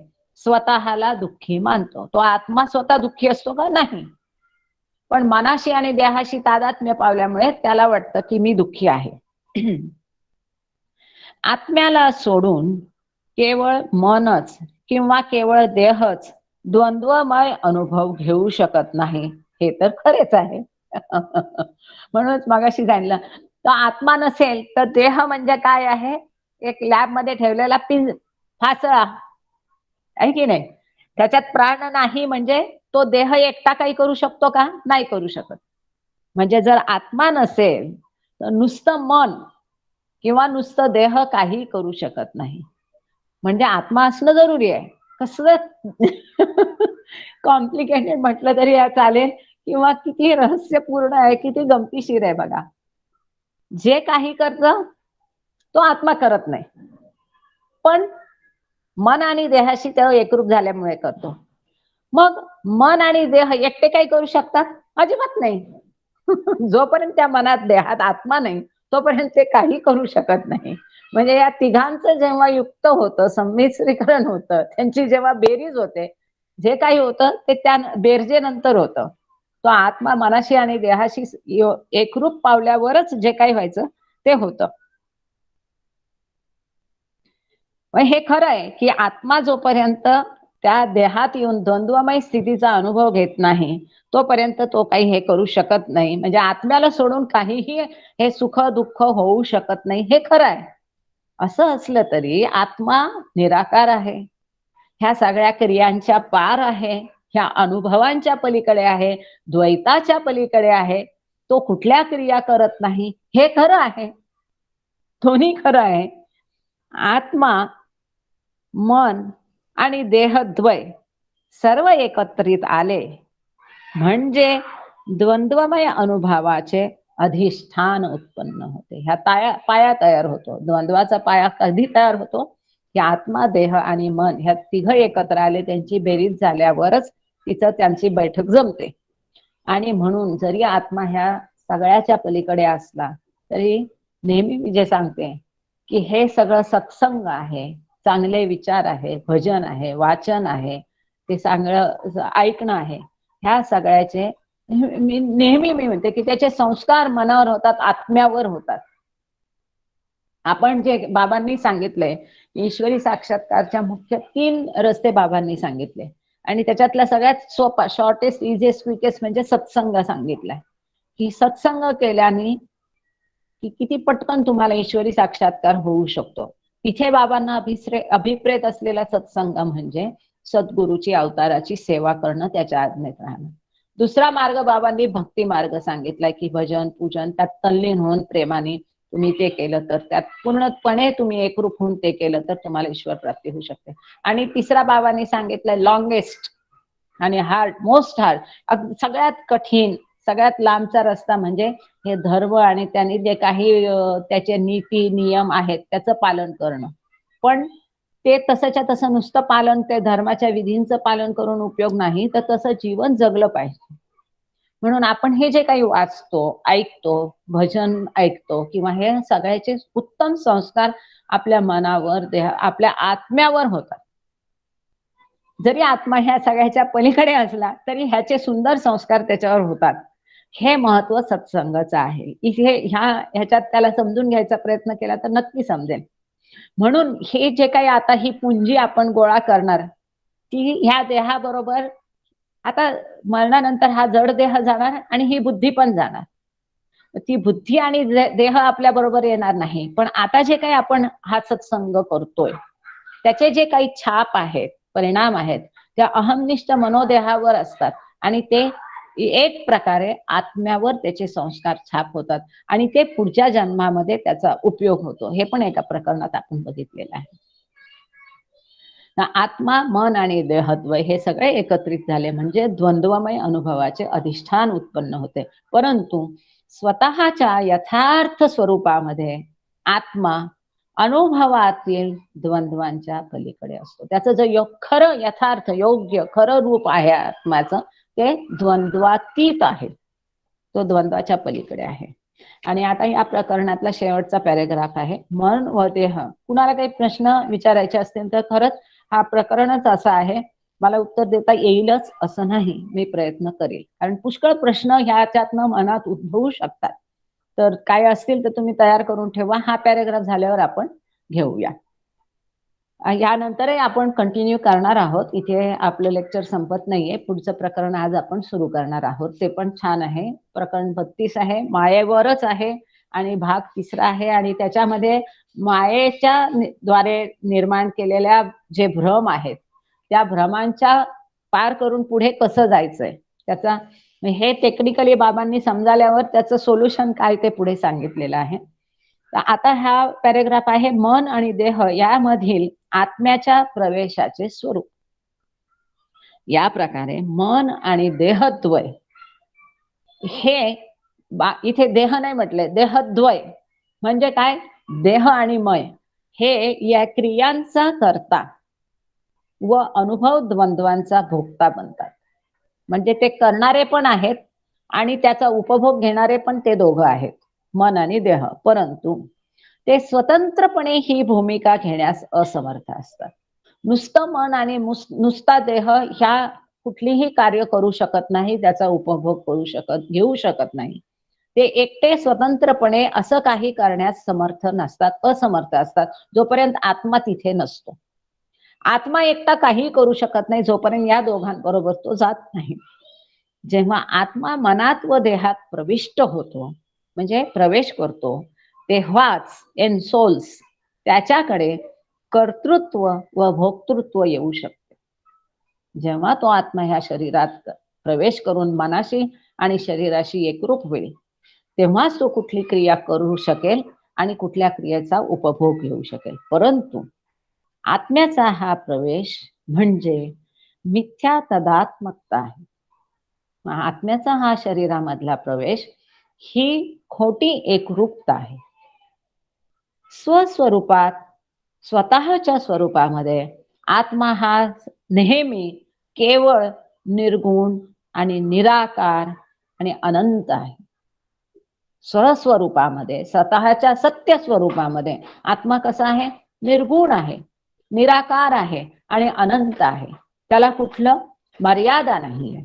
S2: स्वतःला दुःखी मानतो. तो आत्मा स्वतः दुःखी असतो का? नाही, पण मनाशी आणि देहाशी तादात्म्य पावल्यामुळे त्याला वाटतं की मी दुःखी आहे. आत्म्याला सोडून केवळ मनच किंवा केवळ देहच द्वंद्वमय अनुभव घेऊ शकत नाही, हे तर खरेच आहे. म्हणूनच मगाशी सांगितलं, तो आत्मा नसेल तर देह म्हणजे काय आहे? एक लॅब मध्ये ठेवलेला फासळा आहे की नाही? त्याच्यात प्राण नाही म्हणजे तो देह एकटा काही करू शकतो का? नाही करू शकत. म्हणजे जर आत्मा नसेल तर नुसतं मन किंवा नुसतं देह काही करू शकत नाही. म्हणजे आत्मा असणं जरुरी आहे. कसलं कॉम्प्लिकेटेड म्हटलं तरी चालेल, किंवा किती रहस्यपूर्ण आहे, किती गमतीशीर आहे बघा. जे काही करतं तो आत्मा करत नाही, पण मन आणि देहाशी तो एकरूप झाल्यामुळे करतो. मग मन आणि देह एकटे काही करू शकतात? अजिबात नाही. जोपर्यंत त्या मनात देहात आत्मा नाही तोपर्यंत ते काही करू शकत नाही. म्हणजे या तिघांचं जेव्हा युक्त होतं, संमिश्रीकरण होतं, त्यांची जेव्हा बेरीज होते, जे काही होतं ते त्या बेरजेनंतर होतं. तो आत्मा मनाशी आणि देहाशी एकरूप पावल्यावरच जे काही व्हायचं ते होतं. हे खरं आहे की आत्मा जोपर्यंत त्या देहात येऊन द्वंद्वमय स्थितीचा अनुभव घेत नाही तोपर्यंत तो काही हे करू शकत नाही. म्हणजे आत्म्याला सोडून काहीही हे सुख दुःख होऊ शकत नाही, हे खरं आहे. असं असलं तरी आत्मा निराकार आहे, ह्या सगळ्या क्रियांच्या पार आहे, ह्या अनुभवांच्या पलीकडे आहे, द्वैताच्या पलीकडे आहे. तो कुठल्या क्रिया करत नाही, हे खरं आहे. दोन्ही खरं आहे. आत्मा, मन आणि देहद्वय सर्व एकत्रित आले म्हणजे द्वंद्वमय अनुभवाचे अधिष्ठान उत्पन्न होते. ह्या पाया तयार होतो. द्वंद्वाचा पाया कधी तयार होतो की आत्मा, देह आणि मन ह्या तिघ एकत्र आले, त्यांची बेरीज झाल्यावरच तिचं त्यांची बैठक जमते. आणि म्हणून जरी आत्मा ह्या सगळ्याच्या पलीकडे असला तरी नेहमी मी जे सांगते की हे सगळं सत्संग आहे, चांगले विचार आहे, भजन आहे, वाचन आहे, ते सगळं ऐकणं आहे, ह्या सगळ्याचे नेहमी मी म्हणते की त्याचे संस्कार मनावर होतात, आत्म्यावर होतात. आपण जे बाबांनी सांगितलंय, ईश्वरी साक्षात्कारच्या मुख्य 3 रस्ते बाबांनी सांगितले आणि त्याच्यातला सगळ्यात सोपा, शॉर्टेस्ट, इझिएस्ट, क्विकेस्ट म्हणजे सत्संग सांगितलाय. की सत्संग केल्याने की किती पटकन तुम्हाला ईश्वरी साक्षात्कार होऊ शकतो. तिथे बाबांना अभिप्रेत असलेला सत्संग म्हणजे सद्गुरूची अवताराची सेवा करणं, त्याच्या आज्ञेत राहणं. दुसरा मार्ग बाबांनी भक्ती मार्ग सांगितलाय की भजन पूजन त्यात तल्लीन होऊन प्रेमाने तुम्ही ते केलं तर, त्यात पूर्णपणे तुम्ही एकरूप होऊन ते केलं तर तुम्हाला ईश्वर प्राप्ती होऊ शकते. आणि तिसरा बाबांनी सांगितलंय लॉंगेस्ट आणि हार्ड, मोस्ट हार्ड, सगळ्यात कठीण, सगळ्यात लांबचा रस्ता म्हणजे हे धर्म आणि त्यांनी जे काही त्याचे नीती नियम आहेत त्याचं पालन करणं. पण ते तसंच्या तसं नुसतं पालन, ते धर्माच्या विधींचं पालन करून उपयोग नाही, तर तसं जीवन जगलं पाहिजे. म्हणून आपण हे जे काही वाचतो, ऐकतो, भजन ऐकतो किंवा हे सगळ्याचे उत्तम संस्कार आपल्या मनावर, आपल्या आत्म्यावर होतात. जरी आत्मा ह्या सगळ्याच्या पलीकडे असला तरी ह्याचे सुंदर संस्कार त्याच्यावर होतात. हे महत्व सत्संगाचं आहे. इथे ह्याच्यात त्याला समजून घ्यायचा प्रयत्न केला तर नक्की समजेल. म्हणून हे जे काही आता ही पुंजी आपण गोळा करणार ती ह्या देहाबरोबर, आता मरणानंतर हा जड देह जाणार आणि ही बुद्धी पण जाणार. ती बुद्धी आणि देह आपल्या बरोबर येणार नाही, पण आता जे काही आपण हा सत्संग करतोय त्याचे जे काही छाप आहेत, परिणाम आहेत, त्या अहमनिष्ठ मनोदेहावर असतात आणि ते एक प्रकारे आत्म्यावर त्याचे संस्कार छाप होतात आणि ते पुढच्या जन्मामध्ये त्याचा उपयोग होतो. हे पण एका प्रकरणात आपण बघितलेलं आहे. आत्मा, मन आणि देहद्वय हे सगळे एकत्रित झाले म्हणजे द्वंद्वमय अनुभवाचे अधिष्ठान उत्पन्न होते. परंतु स्वतःच्या यथार्थ स्वरूपामध्ये आत्मा अनुभवातील द्वंद्वांच्या पलीकडे असतो. त्याचं जे खरं यथार्थ योग्य खरं रूप आहे आत्म्याचं ते द्वंद्वातीत आहे, तो द्वंद्वाच्या पलीकडे आहे. आणि आता या प्रकरणातला शेवटचा पॅरेग्राफ आहे, मन व देह. कुणाला काही प्रश्न विचारायचे असतील तर खरंच हा प्रकरणच असा आहे, मला उत्तर देता येईलच असं नाही, मी प्रयत्न करेल, कारण पुष्कळ प्रश्न ह्याच्यातनं मनात उद्भवू शकतात. तर काय असतील तर तुम्ही तयार करून ठेवा. हा पॅरेग्राफ झाल्यावर आपण घेऊया. यानंतरही आपण कंटिन्यू करणार आहोत. इथे आपलं लेक्चर संपत नाहीये. पुढचं प्रकरण आज आपण सुरू करणार आहोत. ते पण छान आहे. प्रकरण 32 आहे, मायेवरच आहे आणि भाग 3 आहे आणि त्याच्यामध्ये मायेच्या द्वारे निर्माण केलेल्या जे भ्रम आहेत त्या भ्रमांच्या पार करून पुढे कसं जायचंय त्याचा, हे टेक्निकली बाबांनी समजाल्यावर त्याचं सोल्युशन काय ते पुढे सांगितलेलं आहे. आता हा पॅरेग्राफ आहे मन आणि देह यामधील आत्म्याच्या प्रवेशाचे स्वरूप. या प्रकारे मन आणि देहद्वय हे इथे देह नाही म्हटले, देहद्वय म्हणजे काय, देह आणि मय हे या क्रियांचा करता व अनुभव द्वंद्वांचा भोगता बनतात. म्हणजे ते करणारे पण आहेत आणि त्याचा उपभोग घेणारे पण ते दोघं आहेत, मन आणि देह. परंतु ते स्वतंत्रपणे ही भूमिका घेण्यास असमर्थ असतात. नुसतं मन आणि नुसता देह ह्या कुठलीही कार्य करू शकत नाही, त्याचा उपभोग घेऊ शकत नाही. ते एकटे स्वतंत्रपणे असं काही करण्यास समर्थ नसतात, असमर्थ असतात, जोपर्यंत आत्मा तिथे नसतो. आत्मा एकटा काही करू शकत नाही जोपर्यंत या दोघांबरोबर तो जात नाही. जेव्हा आत्मा मनात व देहात प्रविष्ट होतो, म्हणजे प्रवेश करतो, तेव्हाच एनसोल्स त्याच्याकडे कर्तृत्व व भोक्तृत्व येऊ शकते. जेव्हा तो आत्मा ह्या शरीरात प्रवेश करून मनाशी आणि शरीराशी एकरूप होईल, तेव्हाच तो कुठली क्रिया करू शकेल आणि कुठल्या क्रियेचा उपभोग घेऊ शकेल. परंतु आत्म्याचा हा प्रवेश म्हणजे मिथ्या तदात्मकता आहे. आत्म्याचा हा शरीरामधला प्रवेश ही खोटी एकरूपता आहे. स्वस्वरूपात स्वतःच्या स्वरूपामध्ये आत्मा हा नेहमी केवळ निर्गुण आणि निराकार आणि अनंत आहे. स्वस्वरूपामध्ये स्वतःच्या सत्य स्वरूपामध्ये आत्मा कसा आहे? निर्गुण आहे, निराकार आहे आणि अनंत आहे. त्याला कुठलं मर्यादा नाहीये.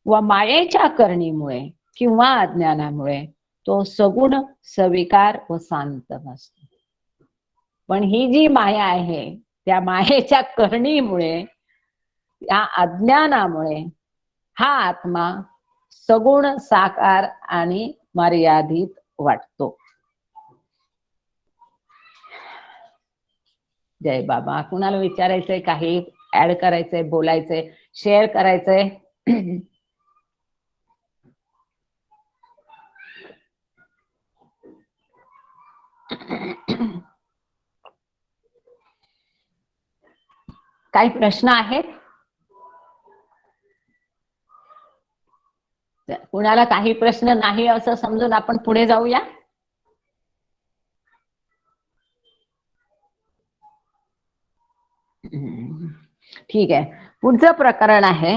S2: व मायेच्या करणीमुळे किंवा अज्ञानामुळे तो सगुण, सविकार व शांत असतो. पण ही जी माया आहे, त्या मायेच्या करणीमुळे, त्या अज्ञानामुळे हा आत्मा सगुण, साकार आणि मर्यादित वाटतो. जय बाबा. कुणाला विचारायचंय, काही ऍड करायचंय, बोलायचंय, शेअर करायचंय? काही प्रश्न आहेत? कुणाला काही प्रश्न नाही असं समजून आपण पुढे जाऊया. ठीक आहे. पुढचं प्रकरण आहे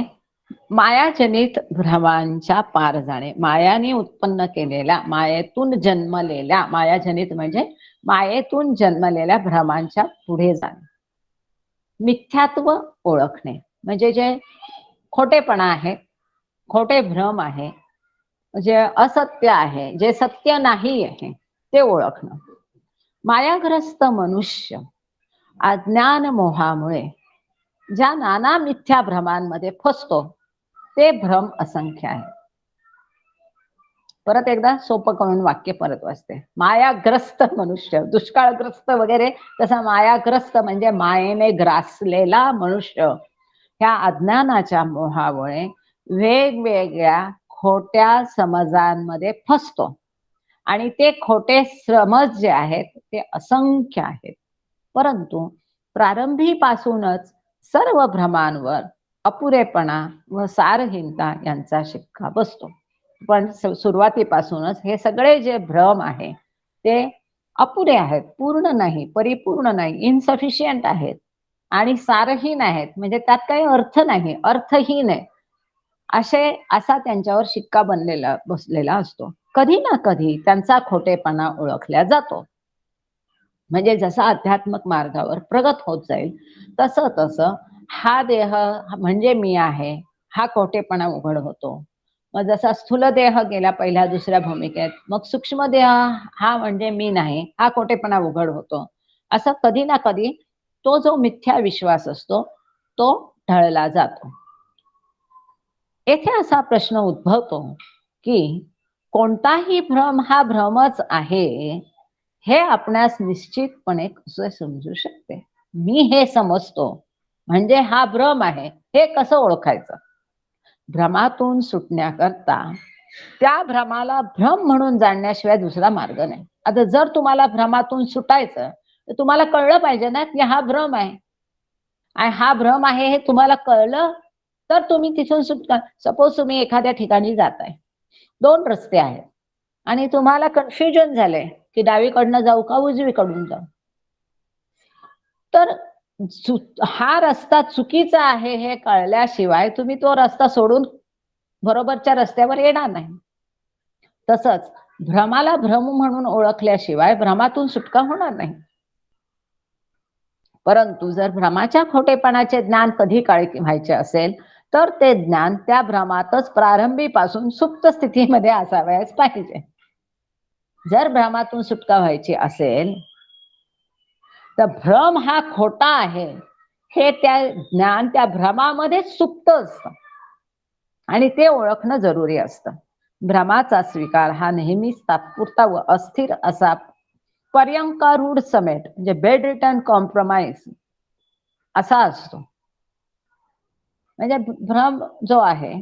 S2: मायाजनित भ्रमांच्या पार जाणे. मायाने उत्पन्न केलेला, मायेतून जन्मलेल्या, मायाजनित म्हणजे मायेतून जन्मलेल्या भ्रमांच्या पुढे जाणे. मिथ्यात्व ओळखणे म्हणजे जे खोटेपणा आहे, खोटे भ्रम आहे, जे असत्य आहे, जे सत्य नाही आहे, ते ओळखणं. मायाग्रस्त मनुष्य अज्ञान मोहामुळे ज्या नाना मिथ्या भ्रमांमध्ये फसतो, ते भ्रम असंख्य आहे. परत एकदा सोपं करून वाक्य परत वाचते. मायाग्रस्त मनुष्य, दुष्काळग्रस्त वगैरे, तसा मायाग्रस्त म्हणजे मायेने ग्रासलेला मनुष्य ह्या अज्ञानाच्या मोहामुळे वेगवेगळ्या खोट्या समजांमध्ये फसतो आणि ते खोटे समज जे आहेत ते असंख्य आहेत. परंतु प्रारंभीपासूनच सर्व भ्रमांवर अपुरेपणा व सारहीनता यांचा शिक्का बसतो. पण सुरुवातीपासूनच हे सगळे जे भ्रम आहे ते अपुरे आहेत, पूर्ण नाही, परिपूर्ण नाही, इनसफिशियंट आहेत आणि सारहीन आहेत, म्हणजे त्यात काही अर्थ नाही, अर्थहीन आहे, असा त्यांच्यावर शिक्का बसलेला असतो. कधी ना कधी त्यांचा खोटेपणा ओळखला जातो. म्हणजे जसं आध्यात्मिक मार्गावर प्रगत होत जाईल तसं तसं हा देह म्हणजे मी आहे हा खोटेपणा उघड होतो. मग जसा स्थूल देह गेला पहिल्या दुसऱ्या भूमिकेत, मग सूक्ष्म देह हा म्हणजे मी नाही हा खोटेपणा उघड होतो. असं कधी ना कधी तो जो मिथ्या विश्वास असतो तो ढळला जातो. येथे असा प्रश्न उद्भवतो की कोणताही भ्रम हा भ्रमच आहे हे आपणास निश्चितपणे कसे समजू शकते? मी हे समजतो म्हणजे हा भ्रम आहे, हे कसं ओळखायचं? भ्रमातून सुटण्याकरता त्या भ्रमाला भ्रम म्हणून जाणण्याशिवाय दुसरा मार्ग नाही. आता जर तुम्हाला भ्रमातून सुटायचं तर तुम्हाला कळलं पाहिजे ना की हा भ्रम आहे, आणि हा भ्रम आहे हे तुम्हाला कळलं तर तुम्ही तिथून सुटता. सपोज तुम्ही एखाद्या ठिकाणी जाताय, दोन रस्ते आहेत आणि तुम्हाला कन्फ्युजन झालंय की डावीकडनं जाऊ का उजवीकडून जाऊ, तर हा रस्ता चुकीचा आहे हे कळल्याशिवाय तुम्ही तो रस्ता सोडून बरोबरच्या रस्त्यावर येणार नाही. तसंच भ्रमाला भ्रम म्हणून ओळखल्याशिवाय भ्रमातून सुटका होणार नाही. परंतु जर भ्रमाच्या खोटेपणाचे ज्ञान कधी काळी व्हायचे असेल तर ते ज्ञान त्या भ्रमातच प्रारंभीपासून सुप्त स्थितीमध्ये असावयास पाहिजे. जर भ्रमातून सुटका व्हायची असेल तर भ्रम हा खोटा आहे हे त्या ज्ञान त्या भ्रमामध्ये सुप्त असतं आणि ते ओळखणं जरुरी असतं. भ्रमाचा स्वीकार हा नेहमीच तात्पुरता व अस्थिर असा पर्यंकारूढ समेट म्हणजे बेड रिटर्न कॉम्प्रोमाइज असा असतो. म्हणजे भ्रम जो आहे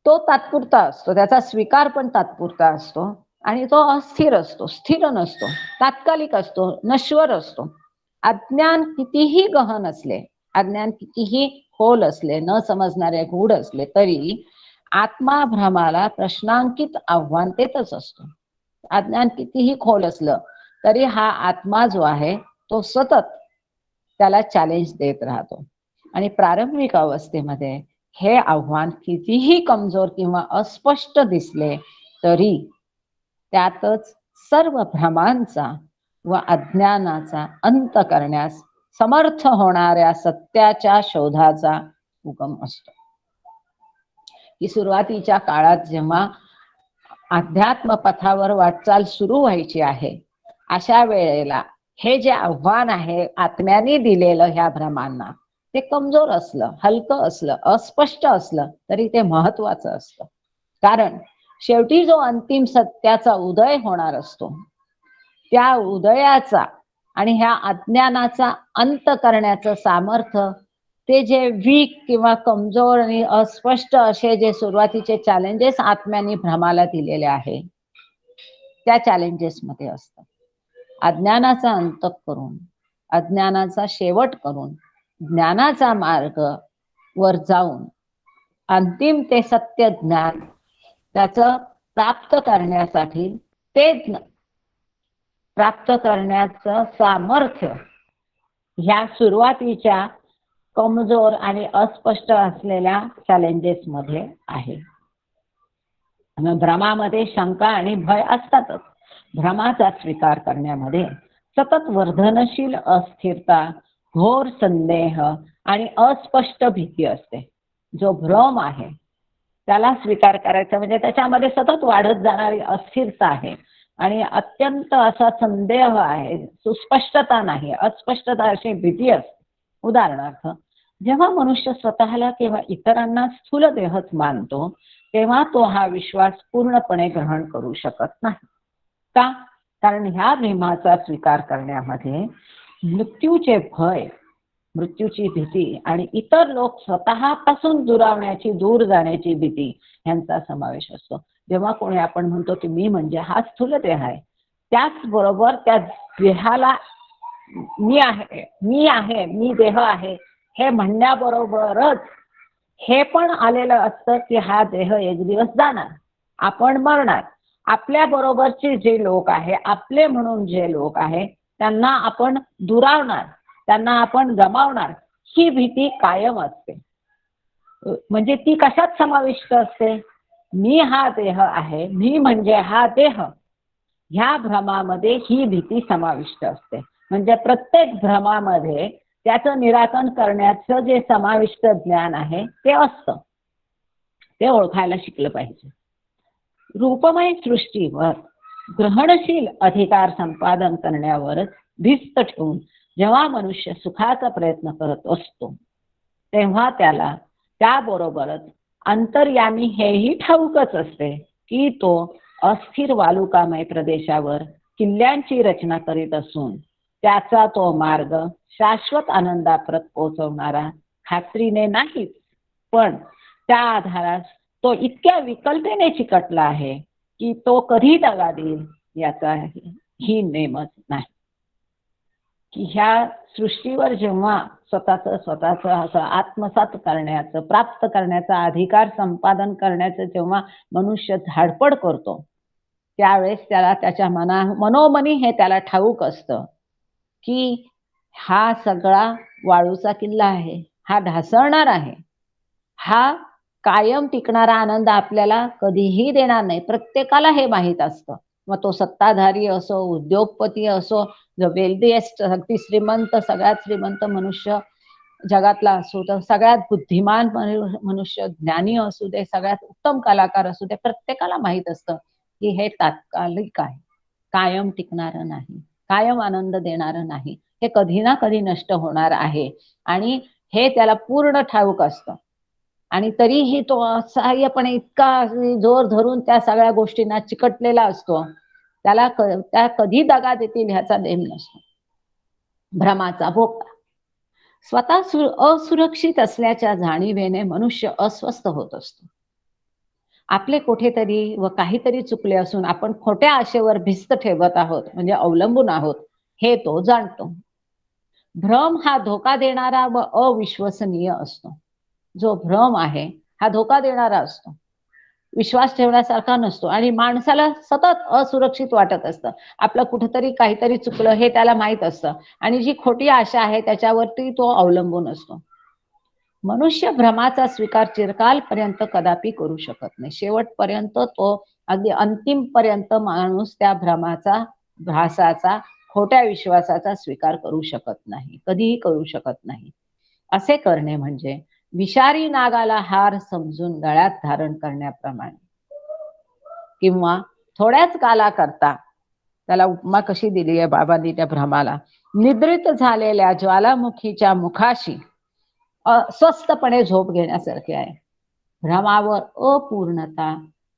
S2: तो तात्पुरता असतो, त्याचा स्वीकार पण तात्पुरता असतो आणि तो अस्थिर असतो, स्थिर नसतो, तात्कालिक असतो, नश्वर असतो. अज्ञान कितीही गहन असले, अज्ञान कितीही खोल असले, न समजणारे गूढ असले तरी आत्मा भ्रमाला प्रश्नांकित आव्हान देतच असतो. अज्ञान कितीही खोल असलं तरी हा आत्मा जो आहे तो सतत त्याला चॅलेंज देत राहतो आणि प्रारंभिक अवस्थेमध्ये हे आव्हान कितीही कमजोर किंवा अस्पष्ट दिसले तरी त्यातच सर्व भ्रमांचा व अज्ञानाचा अंत करण्यास समर्थ होणाऱ्या सत्याच्या शोधाचा उगम असतो. की सुरुवातीच्या काळात जेव्हा अध्यात्म पथावर वाटचाल सुरू व्हायची आहे अशा वेळेला हे जे आव्हान आहे आत्म्याने दिलेलं ह्या भ्रमांना ते कमजोर असलं, हलकं असलं, अस्पष्ट असलं तरी ते महत्वाचं असतं. कारण शेवटी जो अंतिम सत्याचा उदय होणार असतो त्या उदयाचा आणि ह्या अज्ञानाचा अंत करण्याचं सामर्थ्य ते जे वीक किंवा कमजोर आणि अस्पष्ट असे जे सुरुवातीचे चॅलेंजेस आत्म्याने भ्रमाला दिलेले आहे त्या चॅलेंजेस मध्ये असतात. अज्ञानाचा अंत करून, अज्ञानाचा शेवट करून, ज्ञानाचा मार्ग वर जाऊन अंतिम ते सत्य ज्ञान त्याचं प्राप्त करण्यासाठी ते प्राप्त करण्याचं सामर्थ्य ह्या सुरुवातीच्या कमजोर आणि अस्पष्ट असलेल्या चॅलेंजेस मध्ये आहे. भ्रमामध्ये शंका आणि भय असतातच. भ्रमाचा स्वीकार करण्यामध्ये सतत वर्धनशील अस्थिरता, घोर संदेह आणि अस्पष्ट भीती असते. जो भ्रम आहे त्याला स्वीकार करायचा म्हणजे त्याच्यामध्ये सतत वाढत जाणारी अस्थिरता आहे आणि अत्यंत असा संदेह आहे, सुस्पष्टता नाही, अस्पष्टता अशी भीती असते. उदाहरणार्थ जेव्हा मनुष्य स्वतःला किंवा इतरांना स्थूल देहच मानतो तेव्हा तो हा विश्वास पूर्णपणे ग्रहण करू शकत नाही. का? कारण ह्या भ्रमाचा स्वीकार करण्यामध्ये मृत्यूचे भय, मृत्यूची भीती आणि इतर लोक स्वतःपासून दुरावण्याची, दूर जाण्याची भीती यांचा समावेश असतो. जेव्हा कोणी आपण म्हणतो की मी म्हणजे हा स्थूल देह आहे, त्याचबरोबर त्या देहाला मी आहे, मी देह आहे हे म्हणण्याबरोबरच हे पण आलेलं असतं की हा देह एक दिवस जाणार, आपण मरणार, आपल्या बरोबरचे जे लोक आहे, आपले म्हणून जे लोक आहे त्यांना आपण दुरावणार, त्यांना आपण गमावणार, ही भीती कायम असते. म्हणजे ती कशात समाविष्ट असते? मी हा देह आहे, मी म्हणजे हा देह, ह्या भ्रमामध्ये ही भीती समाविष्ट असते. म्हणजे प्रत्येक भ्रमामध्ये त्याचं निराकरण करण्याचं जे समाविष्ट ज्ञान आहे ते असतं. ते ओळखायला शिकलं पाहिजे. रूपमय सृष्टीवर ग्रहणशील अधिकार संपादन करण्यावरच भिस्त ठेवून जेव्हा मनुष्य सुखाचा प्रयत्न करत असतो तेव्हा त्याला त्याबरोबरच अंतर्यामी हेही ठाऊकच असते की तो अस्थिर वालुकामय प्रदेशावर किल्ल्यांची रचना करीत असून त्याचा तो मार्ग शाश्वत आनंदाप्रत पोहोचवणारा खात्रीने नाहीच, पण त्या आधारास तो इतक्या विकल्पेने चिकटला आहे की तो कधी दगा देईल याचा ही नेमच नाही. की ह्या सृष्टीवर जेव्हा स्वतःच असं आत्मसात करण्याचं, प्राप्त करण्याचा अधिकार संपादन करण्याचं जेव्हा मनुष्य धाडपड करतो त्यावेळेस त्याला त्याच्या मनोमनी हे त्याला ठाऊक असतं की हा सगळा वाळूचा किल्ला आहे, हा ढासळणार आहे, हा कायम टिकणारा आनंद आपल्याला कधीही देणार नाही. प्रत्येकाला हे माहीत असतं. मग तो सत्ताधारी असो, उद्योगपती असो, जो वेल्दीएस्ट अगदी श्रीमंत, सगळ्यात श्रीमंत मनुष्य जगातला असो, तर सगळ्यात बुद्धिमान मनुष्य, ज्ञानी असू दे, सगळ्यात उत्तम कलाकार असू दे, प्रत्येकाला माहीत असतं की हे तात्कालिक आहे, कायम टिकणारं नाही, कायम आनंद देणारं नाही, हे कधी ना कधी नष्ट होणार आहे. आणि हे त्याला पूर्ण ठाऊक असतं. आणि तरीही तो असहाय्यपणे इतका जोर धरून त्या सगळ्या गोष्टींना चिकटलेला असतो, त्याला त्या कधी दगा देतील ह्याचा नेम नसतो. भ्रमाचा भोपळा. स्वतः असुरक्षित असल्याच्या जाणीवेने मनुष्य अस्वस्थ होत असतो. आपले कुठेतरी व काहीतरी चुकले असून आपण खोट्या आशेवर भिस्त ठेवत आहोत, म्हणजे अवलंबून आहोत, हे तो जाणतो. भ्रम हा धोका देणारा व अविश्वसनीय असतो. जो भ्रम आहे हा धोका देणारा असतो, विश्वास ठेवण्यासारखा नसतो आणि माणसाला सतत असुरक्षित वाटत असतं. आपलं कुठेतरी काहीतरी चुकलं हे त्याला माहित असतं आणि जी खोटी आशा आहे त्याच्यावरती तो अवलंबून असतो. मनुष्य भ्रमाचा स्वीकार चिरकालपर्यंत कदापि करू शकत नाही. शेवटपर्यंत तो अगदी अंतिम पर्यंत माणूस त्या भ्रमाचा, भासाचा, खोट्या विश्वासाचा स्वीकार करू शकत नाही, कधीही करू शकत नाही. असे करणे म्हणजे विषारी नागाला हार समजून गळ्यात धारण करण्याप्रमाणे. किंवा थोड्याच कालाकरता, त्याला उपमा कशी दिली आहे बाबांनी त्या भ्रमाला, निद्रित झालेल्या ज्वालामुखीच्या मुखाशी अस्वस्थपणे झोप घेण्यासारखे आहे. भ्रमावर अपूर्णता,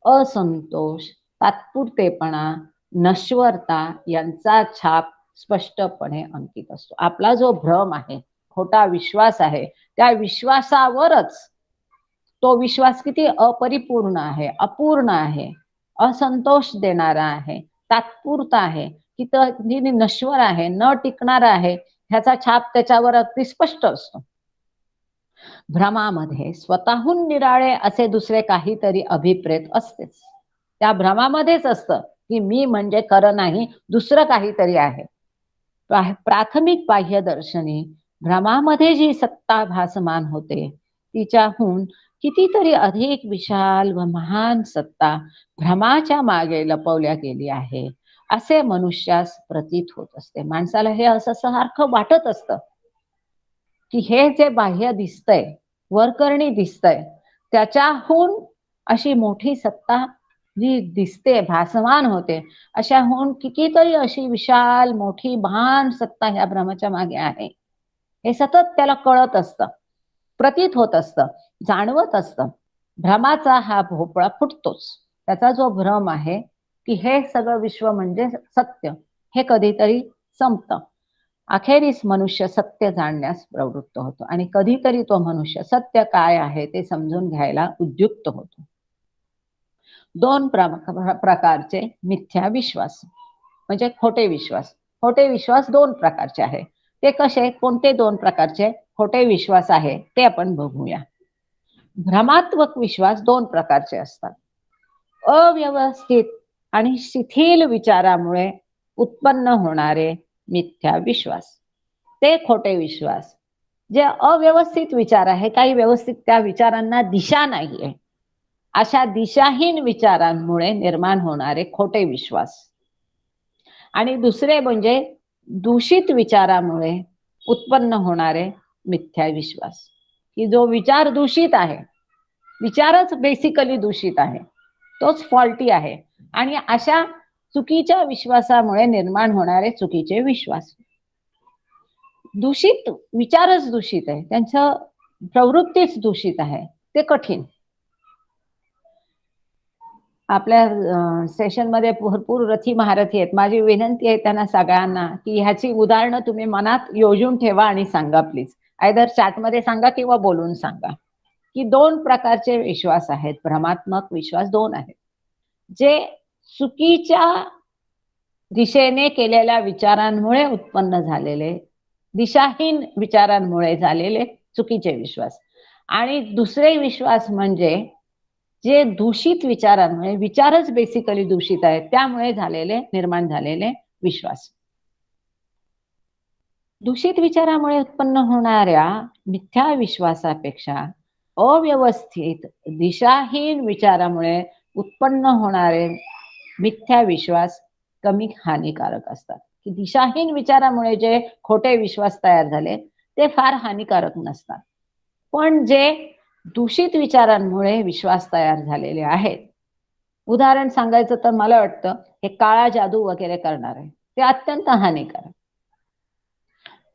S2: असंतोष, तात्पुरतेपणा, नश्वरता यांचा छाप स्पष्टपणे अंकित असतो. आपला जो भ्रम आहे, खोटा विश्वास आहे, त्या विश्वासावरच, तो विश्वास किती अपरिपूर्ण आहे, अपूर्ण आहे, असंतोष देणारा आहे, तात्पुरता आहे, किती नश्वर आहे, न टिकणार आहे, ह्याचा छाप त्याच्यावर अगदी स्पष्ट असतो. भ्रमामध्ये स्वतःहून निराळे असे दुसरे काहीतरी अभिप्रेत असतेच. त्या भ्रमामध्येच असतं की मी म्हणजे खरं नाही, दुसरं काहीतरी आहे. प्राथमिक बाह्यदर्शनी भ्रमामध्ये जी सत्ता भासमान होते, तिच्याहून कितीतरी अधिक विशाल व महान सत्ता भ्रमाच्या मागे लपवल्या गेली आहे, असे मनुष्यास प्रतीत होत असते. माणसाला हे असं सारखं वाटत असतं की हे जे बाह्य दिसतंय, वरकरणी दिसतंय, त्याच्याहून अशी मोठी सत्ता जी दिसते, भासमान होते, अशाहून कितीतरी अशी विशाल मोठी महान सत्ता ह्या भ्रमाच्या मागे आहे, हे सतत त्याला कळत असतं, प्रतीत होत असतं, जाणवत असतं. भ्रमाचा हा भोपळा फुटतोच. त्याचा जो भ्रम आहे की हे सगळं विश्व म्हणजे सत्य, हे कधीतरी संपतं. अखेरीस मनुष्य सत्य जाणण्यास प्रवृत्त होतो आणि कधीतरी तो मनुष्य सत्य काय आहे ते समजून घ्यायला उद्युक्त होतो. दोन प्रकारचे मिथ्या विश्वास म्हणजे खोटे विश्वास. खोटे विश्वास दोन प्रकारचे आहे. ते कसे, कोणते दोन प्रकारचे खोटे विश्वास आहे ते आपण बघूया. भ्रमात्मक विश्वास दोन प्रकारचे असतात. अव्यवस्थित आणि शिथिल विचारामुळे उत्पन्न होणारे मिथ्या विश्वास, ते खोटे विश्वास. जे अव्यवस्थित विचार आहे, काही व्यवस्थित त्या विचारांना दिशा नाहीये, अशा दिशाहीन विचारांमुळे निर्माण होणारे खोटे विश्वास. आणि दुसरे म्हणजे दूषित विचारामुळे उत्पन्न होणारे मिथ्या विश्वास, की जो विचार दूषित आहे, विचारच बेसिकली दूषित आहे, तोच फॉल्टी आहे, आणि अशा चुकीच्या विश्वासामुळे निर्माण होणारे चुकीचे विश्वास. दूषित विचारच दूषित आहे, त्यांचं प्रवृत्तीच दूषित आहे, ते कठीण. आपल्या सेशन मध्ये भरपूर रथी महारथी आहेत. माझी विनंती आहे त्यांना सगळ्यांना की ह्याची उदाहरणं तुम्ही मनात योजून ठेवा आणि सांगा प्लीज. आयदर चॅट मध्ये सांगा किंवा बोलून सांगा की दोन प्रकारचे विश्वास आहेत. भ्रमात्मक विश्वास दोन आहेत, जे चुकीच्या दिशेने केलेल्या विचारांमुळे उत्पन्न झालेले, दिशाहीन विचारांमुळे झालेले चुकीचे विश्वास. आणि दुसरे विश्वास म्हणजे जे दूषित विचारांमुळे, विचारच बेसिकली दूषित आहेत, त्यामुळे झालेले, निर्माण झालेले विश्वास. दूषित विचारामुळे उत्पन्न होणाऱ्या मिथ्या विश्वासापेक्षा अव्यवस्थित दिशाहीन विचारामुळे उत्पन्न होणारे मिथ्या विश्वास कमी हानिकारक असतात. की दिशाहीन विचारामुळे जे खोटे विश्वास तयार झाले ते फार हानिकारक नसतात, पण जे दूषित विचारांमुळे विश्वास तयार झालेले आहेत, उदाहरण सांगायचं तर मला वाटतं हे काळा जादू वगैरे करणार आहे ते अत्यंत हानिकारक.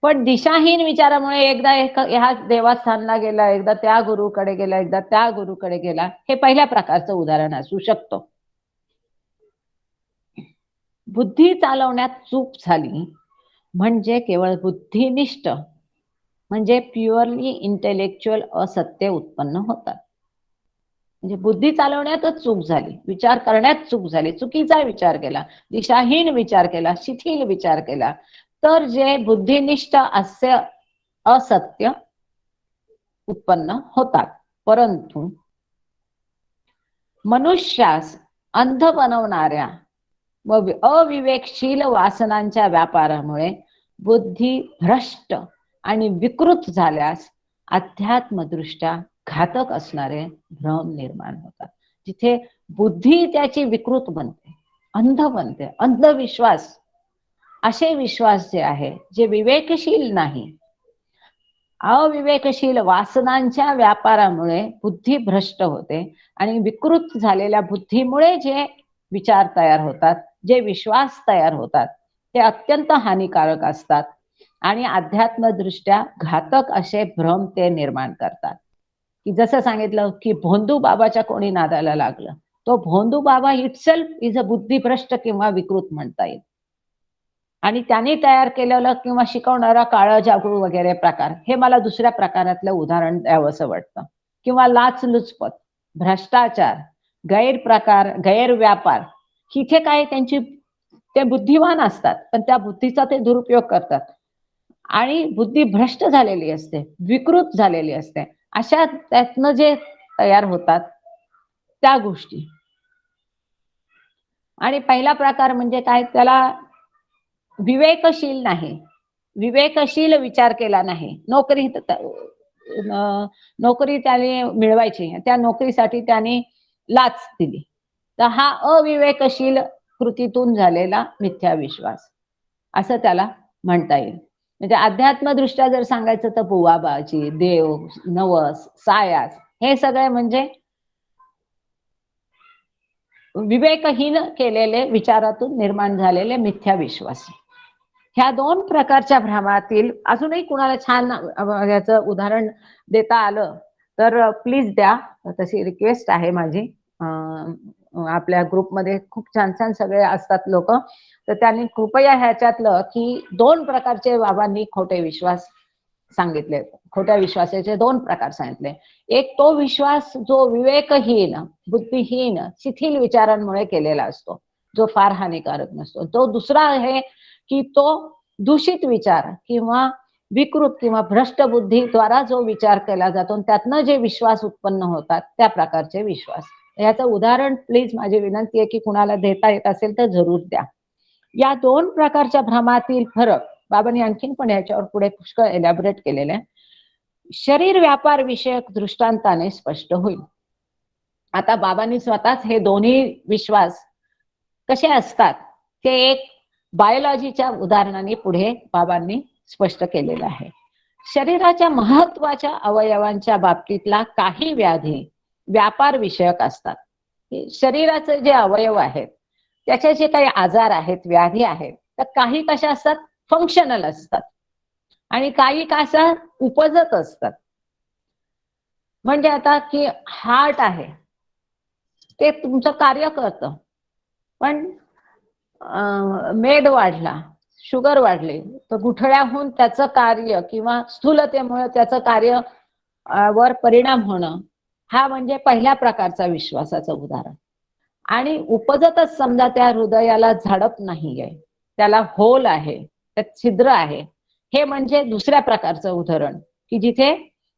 S2: पण दिशाहीन विचारामुळे एकदा ह्या देवस्थानला गेला, एकदा त्या गुरुकडे गेला, एकदा त्या गुरुकडे गेला, हे पहिल्या प्रकारचं उदाहरण असू शकतो. बुद्धी चालवण्यात चूक झाली म्हणजे केवळ बुद्धिनिष्ठ म्हणजे प्युअरली इंटेलेक्च्युअल असत्य उत्पन्न होतात. म्हणजे बुद्धी चालवण्यातच चूक झाली, विचार करण्यात चूक झाली, चुकीचा विचार केला, दिशाहीन विचार केला, शिथिल विचार केला, तर जे बुद्धिनिष्ठ असे असत्य उत्पन्न होतात. परंतु मनुष्यास अंध बनवणाऱ्या व अविवेकशील वासनांच्या व्यापारामुळे बुद्धी भ्रष्ट आणि विकृत झाल्यास अध्यात्मदृष्ट्या घातक असणारे भ्रम निर्माण होतात. जिथे बुद्धी त्याची विकृत बनते, अंध बनते, अंधविश्वास, असे विश्वास जे आहे जे विवेकशील नाही, अविवेकशील वासनांच्या व्यापारामुळे बुद्धी भ्रष्ट होते आणि विकृत झालेल्या बुद्धीमुळे जे विचार तयार होतात, जे विश्वास तयार होतात, ते अत्यंत हानिकारक असतात आणि अध्यात्मदृष्ट्या घातक असे भ्रम ते निर्माण करतात. की जसं सांगितलं की भोंदू बाबाच्या कोणी नादाला लागलं, तो भोंदू बाबा इटसेल्फ इज अ बुद्धिभ्रष्ट किंवा विकृत म्हणता येईल. आणि त्यांनी तयार केलेलं किंवा शिकवणारा काळा जादू वगैरे प्रकार, हे मला दुसऱ्या प्रकारातलं उदाहरण द्यावंसं वाटतं. किंवा लाचलुचपत, भ्रष्टाचार, गैरप्रकार, गैरव्यापार, इथे काय त्यांची ते बुद्धिवान असतात पण त्या बुद्धीचा ते दुरुपयोग करतात आणि बुद्धी भ्रष्ट झालेली असते, विकृत झालेली असते. अशा त्यातनं जे तयार होतात त्या गोष्टी. आणि पहिला प्रकार म्हणजे काय, त्याला विवेकशील नाही, विवेकशील विचार केला नाही. नोकरी त्याने मिळवायची, त्या नोकरीसाठी त्याने लाच दिली, तर हा अविवेकशील कृतीतून झालेला मिथ्या विश्वास असं त्याला म्हणता येईल. म्हणजे अध्यात्मदृष्ट्या जर सांगायचं तर बुवाबाजी, देव, नवस, सायास, हे सगळे म्हणजे विवेकहीन केलेले विचारातून निर्माण झालेले मिथ्या विश्वास. ह्या दोन प्रकारच्या भ्रमातील अजूनही कुणाला छान याचं उदाहरण देता आलं तर प्लीज द्या, तशी रिक्वेस्ट आहे माझी. आपल्या ग्रुपमध्ये खूप छान छान सगळे असतात लोक, तर त्यांनी कृपया ह्याच्यातलं की दोन प्रकारचे बाबांनी खोटे विश्वास सांगितले, खोट्या विश्वासाचे दोन प्रकार सांगितले. एक तो विश्वास जो विवेकहीन, बुद्धिहीन, शिथिल विचारांमुळे केलेला असतो, जो फार हानिकारक नसतो. तो दुसरा आहे की तो दूषित विचार किंवा विकृत किंवा भ्रष्ट बुद्धीद्वारा जो विचार केला जातो त्यातनं जे विश्वास उत्पन्न होतात त्या प्रकारचे विश्वास. याचं उदाहरण प्लीज माझी विनंती आहे की कुणाला देता येत असेल तर जरूर द्या. या दोन प्रकारच्या भ्रमातील फरक बाबांनी आणखीन पण याच्यावर पुढे पुष्कळ एलॅबोरेट केलेले आहे. शरीर व्यापार विषयक दृष्टांताने स्पष्ट होईल. आता बाबांनी स्वतःच हे दोन्ही विश्वास कसे असतात ते एक बायोलॉजीच्या उदाहरणाने पुढे बाबांनी स्पष्ट केलेलं आहे. शरीराच्या महत्वाच्या अवयवांच्या बाबतीतला काही व्याधी व्यापार विषयक असतात. शरीराचे जे अवयव आहेत त्याचे जे काही आजार आहेत, व्याधी आहेत, तर काही कशा असतात, फंक्शनल असतात आणि काही कशा उपजत असतात. म्हणजे आता की हार्ट आहे ते तुमचं कार्य करतं, पण मेद वाढला, शुगर वाढली, तर गुठळ्याहून त्याचं कार्य किंवा स्थूलतेमुळे त्याचं कार्य वर परिणाम होणं, हा म्हणजे पहिल्या प्रकारचा विश्वासाचं उदाहरण. आणि उपजतच समजा त्या हृदयाला झडप नाहीये, त्याला होल आहे, त्यात छिद्र आहे, हे म्हणजे दुसऱ्या प्रकारचं उदाहरण की जिथे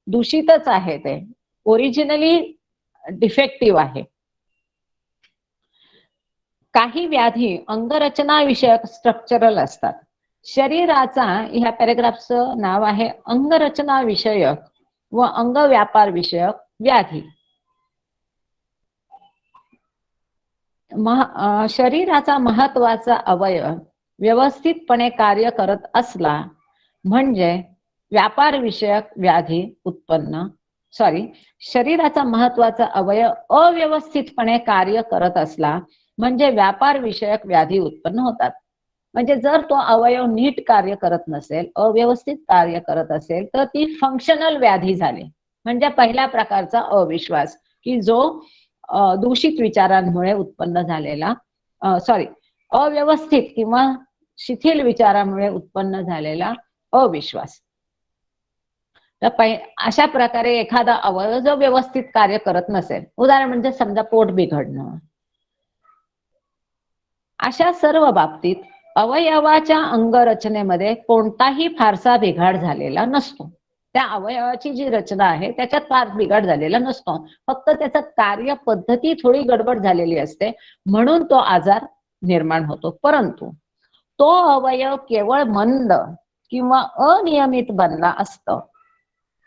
S2: दूषितच आहे, ते ओरिजिनली डिफेक्टिव्ह आहे. काही व्याधी अंगरचना विषयक स्ट्रक्चरल असतात. शरीराचा, ह्या पॅरेग्राफचं नाव आहे अंगरचना विषयक व अंग व्यापार विषयक व्याधी. शरीराचा महत्वाचा अवयव व्यवस्थितपणे कार्य करत असला म्हणजे व्यापार विषयक व्याधी उत्पन्न शरीराचा महत्वाचा अवयव अव्यवस्थितपणे कार्य करत असला म्हणजे व्यापार विषयक व्याधी उत्पन्न होतात. म्हणजे जर तो अवयव नीट कार्य करत नसेल, अव्यवस्थित कार्य करत असेल तर ती फंक्शनल व्याधी झाली. म्हणजे पहिल्या प्रकारचा अविश्वास की जो दूषित विचारांमुळे उत्पन्न झालेला अव्यवस्थित किंवा शिथिल विचारामुळे उत्पन्न झालेला अविश्वास. तर अशा प्रकारे एखादा अवयव जो व्यवस्थित कार्य करत नसेल, उदाहरण म्हणजे समजा पोट बिघडणं, अशा सर्व बाबतीत अवयवाच्या अंगरचनेमध्ये कोणताही फारसा बिघाड झालेला नसतो. त्या अवयवाची जी रचना आहे त्याच्यात फार बिघाड झालेला नसतो, फक्त त्याचं कार्य पद्धती थोडी गडबड झालेली असते, म्हणून तो आजार निर्माण होतो. परंतु तो अवयव केवळ मंद किंवा अनियमित बनला असतो.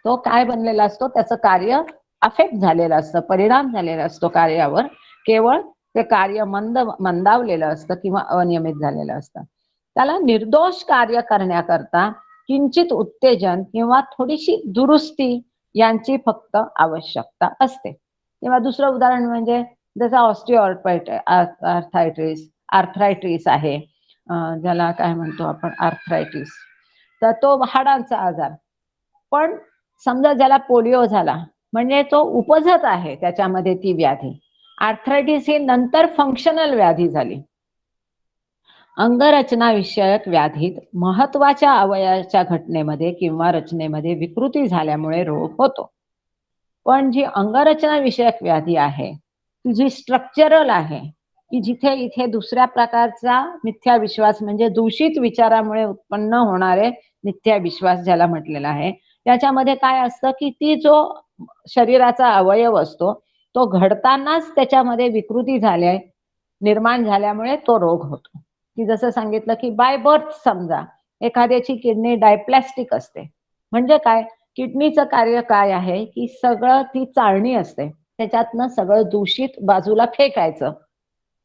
S2: तो काय बनलेला असतो, त्याचं कार्य अफेक्ट झालेलं असतं, परिणाम झालेला असतो कार्यावर, केवळ ते कार्य मंदावलेलं असतं किंवा अनियमित झालेलं असतं. त्याला निर्दोष कार्य करण्याकरता किंचित उत्तेजन किंवा थोडीशी दुरुस्ती यांची फक्त आवश्यकता असते. किंवा दुसरं उदाहरण म्हणजे जसं आर्थरायटिस आहे, ज्याला काय म्हणतो आपण आर्थरायटिस, तर तो हाडांचा आजार. पण समजा ज्याला पोलिओ झाला म्हणजे तो उपजत आहे त्याच्यामध्ये ती व्याधी. आर्थरायटिस ही नंतर फंक्शनल व्याधी झाली. अंगरचना विषयक व्याधीत महत्वाच्या अवयवाच्या घटनेमध्ये किंवा रचनेमध्ये विकृती झाल्यामुळे रोग होतो. पण जी अंगरचना विषयक व्याधी आहे जी स्ट्रक्चरल आहे, की जिथे इथे दुसऱ्या प्रकारचा मिथ्या विश्वास म्हणजे दूषित विचारामुळे उत्पन्न होणारे मिथ्या विश्वास ज्याला म्हटलेला आहे, त्याच्यामध्ये काय असतं की ती जो शरीराचा अवयव असतो तो घडतानाच त्याच्यामध्ये विकृती निर्माण झाल्यामुळे तो रोग होतो. की जसं सांगितलं की बाय बर्थ समजा एखाद्याची किडनी डायप्लॅस्टिक असते. म्हणजे काय, किडनीचं कार्य काय आहे की सगळं ती चाळणी असते, त्याच्यातनं सगळं दूषित बाजूला फेकायचं.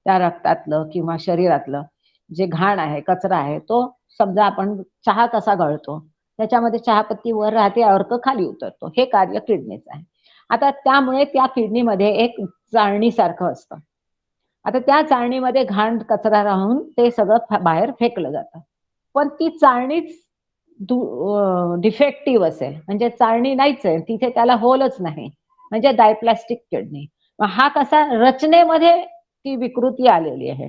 S2: त्या रक्तातलं किंवा शरीरातलं जे घाण आहे, कचरा आहे, तो समजा आपण चहा कसा गळतो, त्याच्यामध्ये चहापत्ती वर राहते, अर्क खाली उतरतो, हे कार्य किडनीचं आहे. आता त्यामुळे त्या किडनीमध्ये एक चाळणी सारखं असतं. आता त्या चाळणीमध्ये घाण कचरा राहून ते सगळं बाहेर फेकलं जातं. पण ती चाळणीच डिफेक्टिव्ह असेल म्हणजे चाळणी नाहीच आहे, तिथे त्याला होलच नाही, म्हणजे डायप्लास्टिक किडनी. हा कसा रचनेमध्ये ती विकृती आलेली आहे,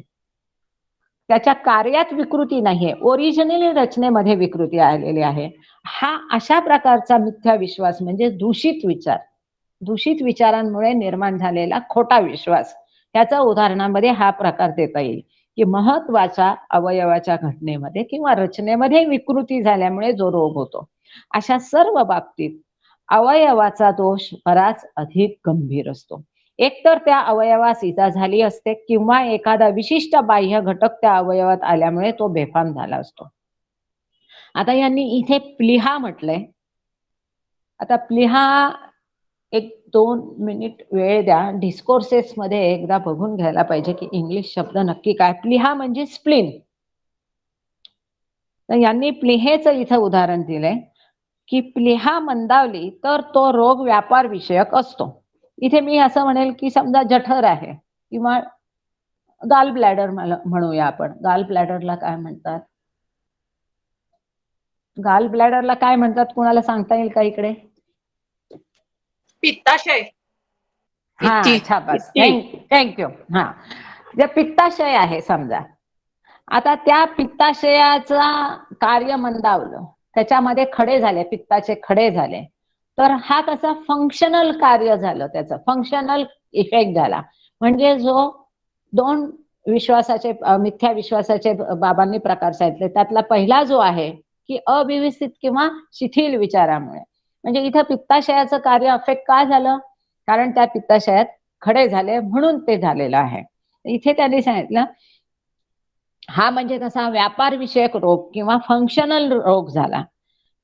S2: त्याच्या कार्यात विकृती नाहीये, ओरिजिनली रचनेमध्ये विकृती आलेली आहे. हा अशा प्रकारचा मिथ्या विश्वास म्हणजे दूषित विचार, दूषित विचारांमुळे निर्माण झालेला खोटा विश्वास. त्याच्या उदाहरणामध्ये हा प्रकार देता येईल की महत्वाच्या अवयवाच्या घटनेमध्ये किंवा रचनेमध्ये विकृती झाल्यामुळे जो रोग होतो. अशा सर्व बाबतीत अवयवाचा दोष बराच अधिक गंभीर असतो. एकतर त्या अवयवास इजा झाली असते किंवा एखादा विशिष्ट बाह्य घटक त्या अवयवात आल्यामुळे तो बेफाम झाला असतो. आता यांनी इथे प्लीहा म्हटलंय. आता प्लीहा 1-2 मिनिट वेळ द्या, डिस्कोर्सेस मध्ये एकदा बघून घ्यायला पाहिजे की इंग्लिश शब्द नक्की काय. प्लीहा म्हणजे स्प्लीन. तर यांनी प्लीहेचं इथं उदाहरण दिलंय की प्लीहा मंदावली तर तो रोग व्यापार विषयक असतो. इथे मी असं म्हणेल की समजा जठर आहे किंवा गाल ब्लॅडर म्हणूया आपण. गाल ब्लॅडरला काय म्हणतात, गाल ब्लॅडरला काय म्हणतात, कुणाला सांगता येईल का इकडे?
S1: पित्ताशय.
S2: हा, छापस, थँक्यू. हा, जे पित्ताशय आहे समजा, आता त्या पित्ताशयाचा कार्य मंदावलं, त्याच्यामध्ये खडे झाले, पित्ताचे खडे झाले, तर हा कसा फंक्शनल कार्य झालं, त्याचं फंक्शनल इफेक्ट झाला. म्हणजे जो 2 विश्वासाचे मिथ्या विश्वासाचे बाबांनी प्रकार सांगितले, त्यातला पहिला जो आहे की अव्यवस्थित किंवा शिथिल विचारामुळे, म्हणजे इथं पित्ताशयाचं कार्य अफेक्ट का झालं, कारण त्या पित्ताशयात खडे झाले म्हणून ते झालेलं आहे. इथे त्यांनी सांगितलं हा म्हणजे कसा व्यापार विषयक रोग किंवा फंक्शनल रोग झाला.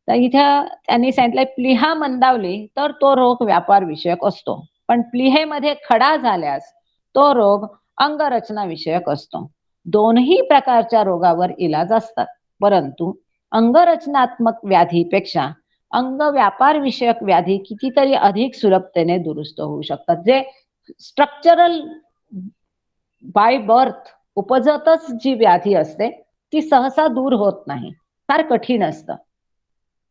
S2: तर इथं त्यांनी सांगितलंय प्लीहा मंदावली तर तो रोग व्यापार विषयक असतो, पण प्लीहेमध्ये खडा झाल्यास तो रोग अंगरचना विषयक असतो. दोनही प्रकारच्या रोगावर इलाज असतात, परंतु अंगरचनात्मक व्याधीपेक्षा अंग व्यापार विषयक व्याधी कितीतरी अधिक सुलभतेने दुरुस्त होऊ शकतात. जे स्ट्रक्चरल बाय बर्थ उपजतच जी व्याधी असते ती सहसा दूर होत नाही, फार कठीण असतं,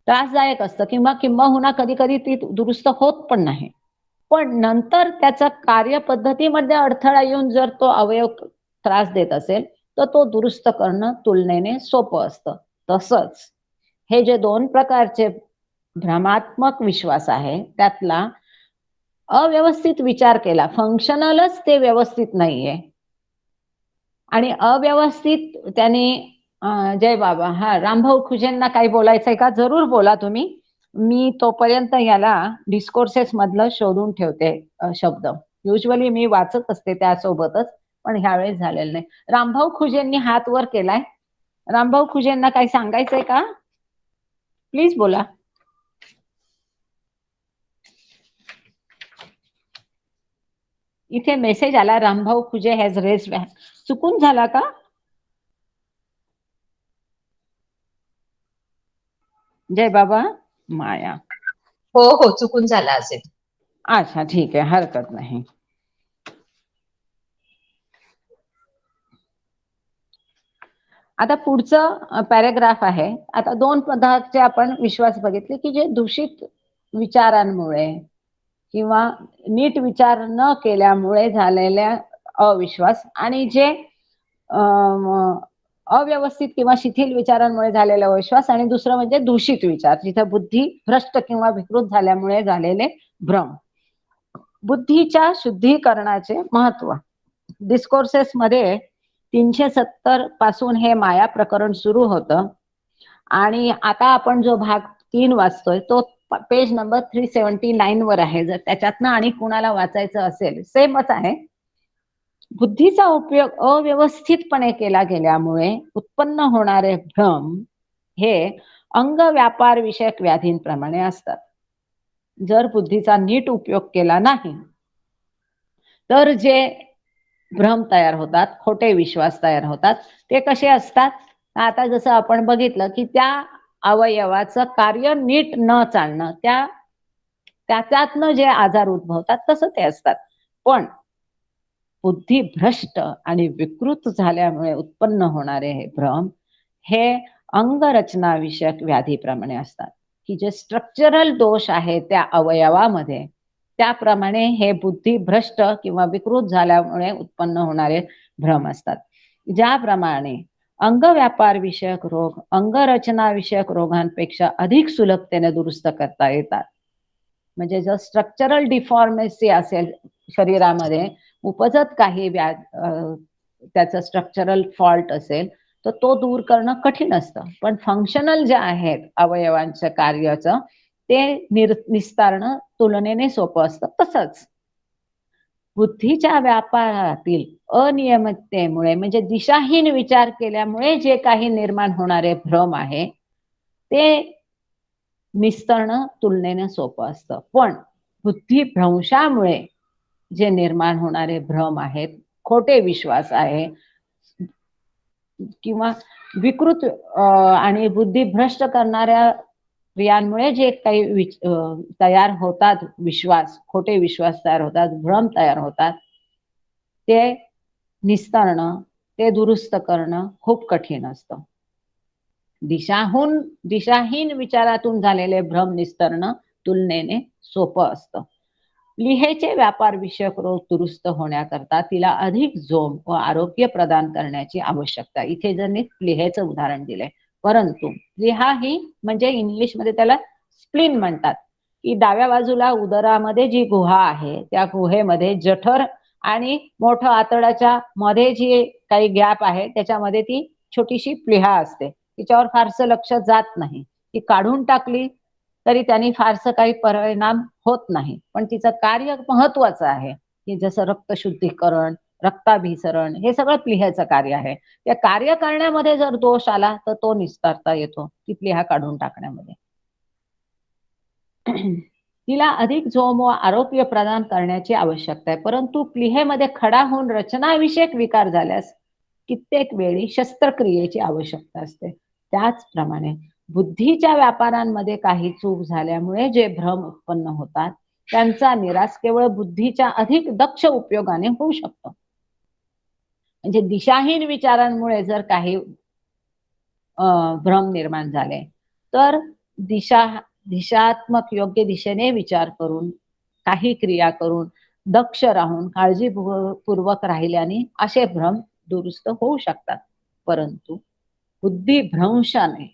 S2: त्रासदायक असतं, किंबहुना कधी कधी ती दुरुस्त होत पण नाही. पण नंतर त्याचा कार्यपद्धतीमध्ये अडथळा येऊन जर तो अवयव त्रास देत असेल तर तो दुरुस्त करणं तुलनेने सोपं असतं. तसंच हे जे दोन प्रकारचे भ्रमात्मक विश्वास आहे त्यातला अव्यवस्थित विचार केला, फंक्शनलच ते व्यवस्थित नाहीये आणि अव्यवस्थित त्यांनी जय बाबा, हा रामभाऊ खुजेंना काही बोलायचंय का? जरूर बोला तुम्ही. मी तोपर्यंत याला डिस्कोर्सेस मधलं शोधून ठेवते शब्द. युजली मी वाचत असते त्यासोबतच, पण ह्यावेळेस झालेलं नाही. रामभाऊ खुजेंनी हात वर केलाय. रामभाऊ खुजेंना काही सांगायचंय का? प्लीज बोला. इथे मेसेज आला, रामभाऊ खुजे हॅज रेस्ड. चुकून झाला का? जय बाबा माया.
S1: हो हो, चुकून झाला असेल.
S2: अच्छा ठीक आहे, हरकत नाही. आता पुढचं पॅरेग्राफ आहे. आता दोन पदार्थाचे आपण विश्वास बघितले की जे दूषित विचारांमुळे किंवा नीट विचार न केल्यामुळे झालेल्या अविश्वास आणि जे अव्यवस्थित किंवा शिथिल विचारांमुळे झालेला अविश्वास, आणि दुसरं म्हणजे दूषित विचार, जिथं बुद्धी भ्रष्ट किंवा विकृत झाल्यामुळे झालेले भ्रम. बुद्धीच्या शुद्धीकरणाचे महत्व डिस्कोर्सेस मध्ये 370 पासून हे माया प्रकरण सुरू होतं आणि आता आपण जो भाग 3 वाचतोय तो पेज नंबर 379 वर आहे. जर त्याच्यातनं आणि कुणाला वाचायचं असेल, सेमच आहे. बुद्धीचा उपयोग अव्यवस्थितपणे केला गेल्यामुळे उत्पन्न होणारे भ्रम हे अंग व्यापार विषयक व्याधींप्रमाणे असतात. जर बुद्धीचा नीट उपयोग केला नाही तर जे भ्रम तयार होतात, खोटे विश्वास तयार होतात, ते कसे असतात? आता जसं आपण बघितलं की त्या अवयवाचं कार्य नीट न चालणं, त्याच्यातनं जे आजार उद्भवतात तसं ते असतात. पण बुद्धी भ्रष्ट आणि विकृत झाल्यामुळे उत्पन्न होणारे हे भ्रम हे अंगरचना विषयक व्याधीप्रमाणे असतात, की जे स्ट्रक्चरल दोष आहे त्या अवयवामध्ये, त्याप्रमाणे हे बुद्धी भ्रष्ट किंवा विकृत झाल्यामुळे उत्पन्न होणारे भ्रम असतात. ज्याप्रमाणे अंग व्यापार विषयक रोग अंगरचना विषयक रोगांपेक्षा अधिक सुलभतेने दुरुस्त करता येतात. म्हणजे जर स्ट्रक्चरल डिफॉर्मेसी असेल शरीरामध्ये, उपजत काही त्याचं स्ट्रक्चरल फॉल्ट असेल तर तो दूर करणं कठीण असतं. पण फंक्शनल जे आहेत अवयवांच्या कार्याचं ते निस्तारणं तुलनेने सोपं असतं. तसंच बुद्धीच्या व्यापारातील अनियमिततेमुळे म्हणजे दिशाहीन विचार केल्यामुळे जे काही निर्माण होणारे भ्रम आहे ते निस्तरणं तुलनेने सोपं असतं. पण बुद्धिभ्रंशामुळे जे निर्माण होणारे भ्रम आहेत, खोटे विश्वास आहे किंवा विकृत आणि बुद्धी भ्रष्ट करणाऱ्या क्रियांमुळे जे काही तयार होतात विश्वास, खोटे विश्वास तयार होतात, भ्रम तयार होतात, ते निस्तरणं, ते दुरुस्त करणं खूप कठीण असतं. दिशाहीन विचारातून झालेले भ्रम निस्तरणं तुलनेने सोपं असतं. प्लीहेचे व्यापार विषयक रोग दुरुस्त होण्याकरता तिला अधिक जोम व आरोग्य प्रदान करण्याची आवश्यकता. इथे जर मी प्लीहेचं उदाहरण दिलंय, परंतु प्लीहा ही म्हणजे इंग्लिशमध्ये त्याला स्प्लीन म्हणतात, की डाव्या बाजूला उदरामध्ये जी गुहा आहे त्या गुहेमध्ये जठर आणि मोठं आतड्याच्या मध्ये जी काही गॅप आहे त्याच्यामध्ये ती छोटीशी प्लीहा असते. तिच्यावर फारसं लक्ष जात नाही. ती काढून टाकली तरी त्यांनी फारसं काही परिणाम होत नाही, पण तिचं कार्य महत्वाचं आहे, की जसं रक्त शुद्धीकरण, रक्ताभिसरण हे सगळं प्लीहेचं कार्य आहे. त्या कार्य करण्यामध्ये जर दोष आला तर तो निस्तारता येतो ती प्लीहा काढून टाकण्यामध्ये. तिला अधिक झोम व आरोग्य प्रदान करण्याची आवश्यकता आहे, परंतु प्लीहेमध्ये खडा होऊन रचनाविषयक विकार झाल्यास कित्येक वेळी शस्त्रक्रियेची आवश्यकता असते. त्याचप्रमाणे बुद्धीच्या व्यापारांमध्ये काही चूक झाल्यामुळे जे भ्रम उत्पन्न होतात त्यांचा निराश केवळ बुद्धीच्या अधिक दक्ष उपयोगाने होऊ शकतो. म्हणजे दिशाहीन विचारांमुळे जर काही भ्रम निर्माण झाले तर दिशात्मक योग्य दिशेने विचार करून काही क्रिया करून दक्ष राहून काळजीपूर्वक राहिल्याने असे भ्रम दुरुस्त होऊ शकतात. परंतु बुद्धिभ्रंशाने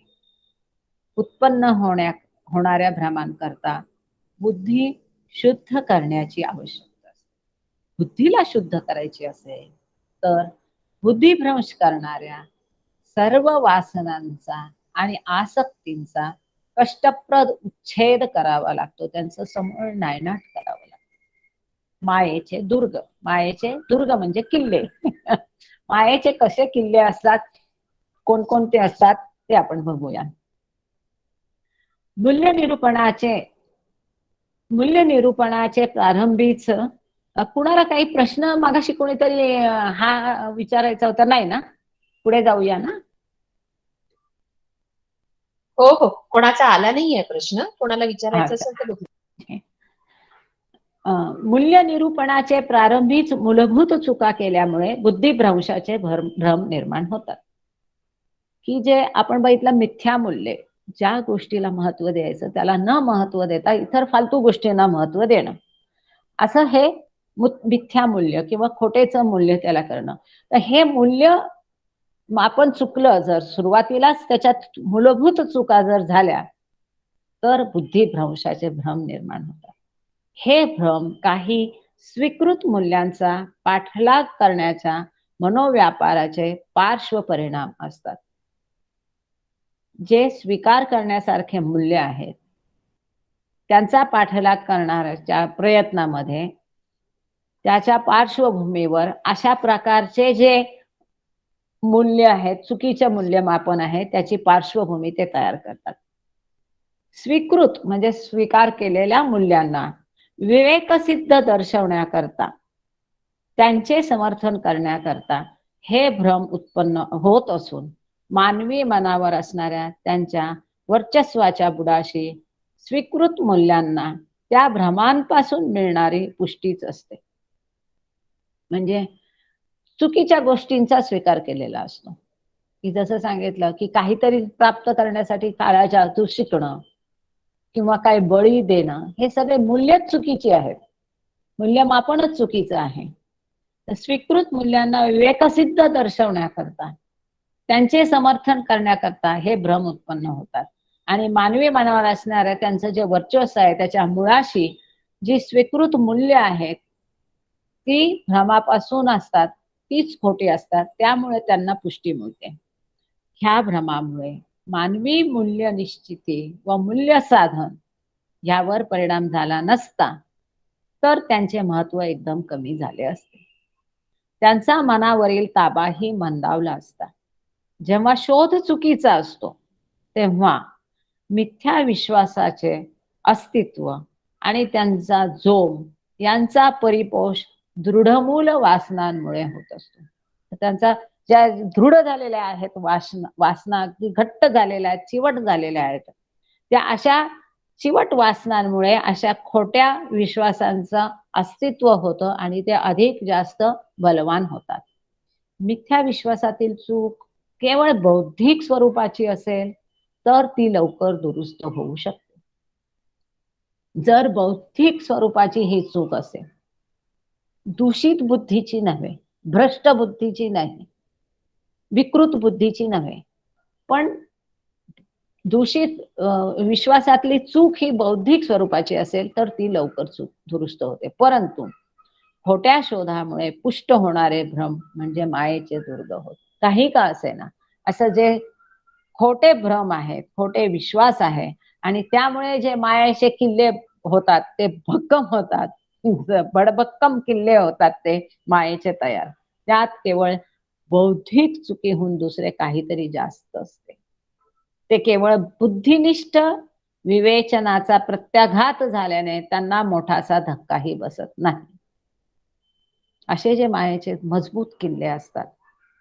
S2: उत्पन्न होणाऱ्या भ्रमांकरता बुद्धी शुद्ध करण्याची आवश्यकता असते. बुद्धीला शुद्ध करायची असेल तर बुद्धिभ्रंश करणाऱ्या सर्व वासनांचा आणि आसक्तींचा कष्टप्रद उच्छेद करावा लागतो, त्यांचं समूळ नायनाट करावं लागतं. मायेचे दुर्ग म्हणजे किल्ले. मायेचे कसे किल्ले असतात, कोणकोणते असतात ते आपण बघूया. मूल्य निरूपणाचे प्रारंभीच कुणाला काही प्रश्न मागाशी कोणीतरी हा विचारायचा होता, नाही ना? पुढे जाऊया ना.
S1: हो हो, कोणाचा आला नाहीये प्रश्न, कोणाला विचारायचा असेल तर बघू.
S2: मूल्य निरूपणाचे प्रारंभीच मूलभूत चुका केल्यामुळे बुद्धिभ्रंशाचे भ्रम निर्माण होतात. की जे आपण बघितलं मिथ्या मूल्य, ज्या गोष्टीला महत्व द्यायचं त्याला न महत्व देता इतर फालतू गोष्टींना महत्व देणं, असं हे मिथ्या मूल्य किंवा खोटेचं मूल्य त्याला करणं. तर हे मूल्य आपण चुकलं जर सुरुवातीलाच त्याच्यात मूलभूत चुका जर झाल्या तर बुद्धिभ्रंशाचे भ्रम निर्माण होतात. हे भ्रम काही स्वीकृत मूल्यांचा पाठलाग करण्याच्या मनोव्यापाराचे पार्श्व परिणाम असतात. जे स्वीकार करण्यासारखे मूल्य आहेत त्यांचा पाठलाग करण्याच्या प्रयत्नामध्ये त्याच्या पार्श्वभूमीवर अशा प्रकारचे जे मूल्य आहेत, चुकीचे मूल्यमापन आहे, त्याची पार्श्वभूमी ते तयार करतात. स्वीकृत म्हणजे स्वीकार केलेल्या मूल्यांना विवेकसिद्ध दर्शवण्याकरता, त्यांचे समर्थन करण्याकरता हे भ्रम उत्पन्न होत असून मानवी मनावर असणाऱ्या त्यांच्या वर्चस्वाच्या बुडाशी स्वीकृत मूल्यांना त्या भ्रमांपासून मिळणारी पुष्टीच असते. म्हणजे चुकीच्या गोष्टींचा स्वीकार केलेला असतो. की जसं सांगितलं की काहीतरी प्राप्त करण्यासाठी काळा जादू शिकणं किंवा काही बळी देणं, हे सगळे मूल्यच चुकीची आहेत, मूल्यमापनच चुकीचं आहे. तर स्वीकृत मूल्यांना विवेकसिद्ध दर्शवण्याकरता, त्यांचे समर्थन करण्याकरता हे भ्रम उत्पन्न होतात. आणि मानवी मनावर असणाऱ्या त्यांचं जे वर्चस्व आहे त्याच्या मुळाशी जी स्वीकृत मूल्य आहेत ती भ्रमापासून असतात, तीच खोटी असतात, त्यामुळे त्यांना पुष्टी मिळते. ह्या भ्रमामुळे मानवी मूल्य निश्चिती व मूल्य साधन यावर परिणाम झाला नसता तर त्यांचे महत्व एकदम कमी झाले असते. त्यांचा मनावरील ताबाही मंदावला असता. जेव्हा शोध चुकीचा असतो तेव्हा मिथ्या विश्वासाचे अस्तित्व आणि त्यांचा जोम यांचा परिपोष दृढमूल वासनांमुळे होत असतो. त्यांचा ज्या दृढ झालेल्या आहेत वासना अगदी घट्ट झालेल्या आहेत, चिवट झालेल्या आहेत, त्या अशा चिवट वासनांमुळे अशा खोट्या विश्वासांचं अस्तित्व होतं आणि ते अधिक जास्त बलवान होतात. मिथ्या विश्वासातील चूक केवळ बौद्धिक स्वरूपाची असेल तर ती लवकर दुरुस्त होऊ शकते. जर बौद्धिक स्वरूपाची ही चूक असेल, दूषित बुद्धीची नव्हे, भ्रष्ट बुद्धीची नाही, विकृत बुद्धीची नव्हे, पण दूषित विश्वासातली चूक ही बौद्धिक स्वरूपाची असेल तर ती लवकर चूक दुरुस्त होते. परंतु खोट्या शोधामुळे पुष्ट होणारे भ्रम म्हणजे मायेचे दुर्ग होत. काही का असेना असं जे खोटे भ्रम आहेत, खोटे विश्वास आहे आणि त्यामुळे जे मायेचे किल्ले होतात ते भक्कम होतात, बडबक्कम किल्ले होतात ते मायेचे तयार. त्यात केवळ बौद्धिक चुकीहून दुसरे काहीतरी जास्त असते. ते केवळ बुद्धिनिष्ठ विवेचनाचा प्रत्याघात झाल्याने त्यांना मोठासा धक्काही बसत नाही. असे जे मायेचे मजबूत किल्ले असतात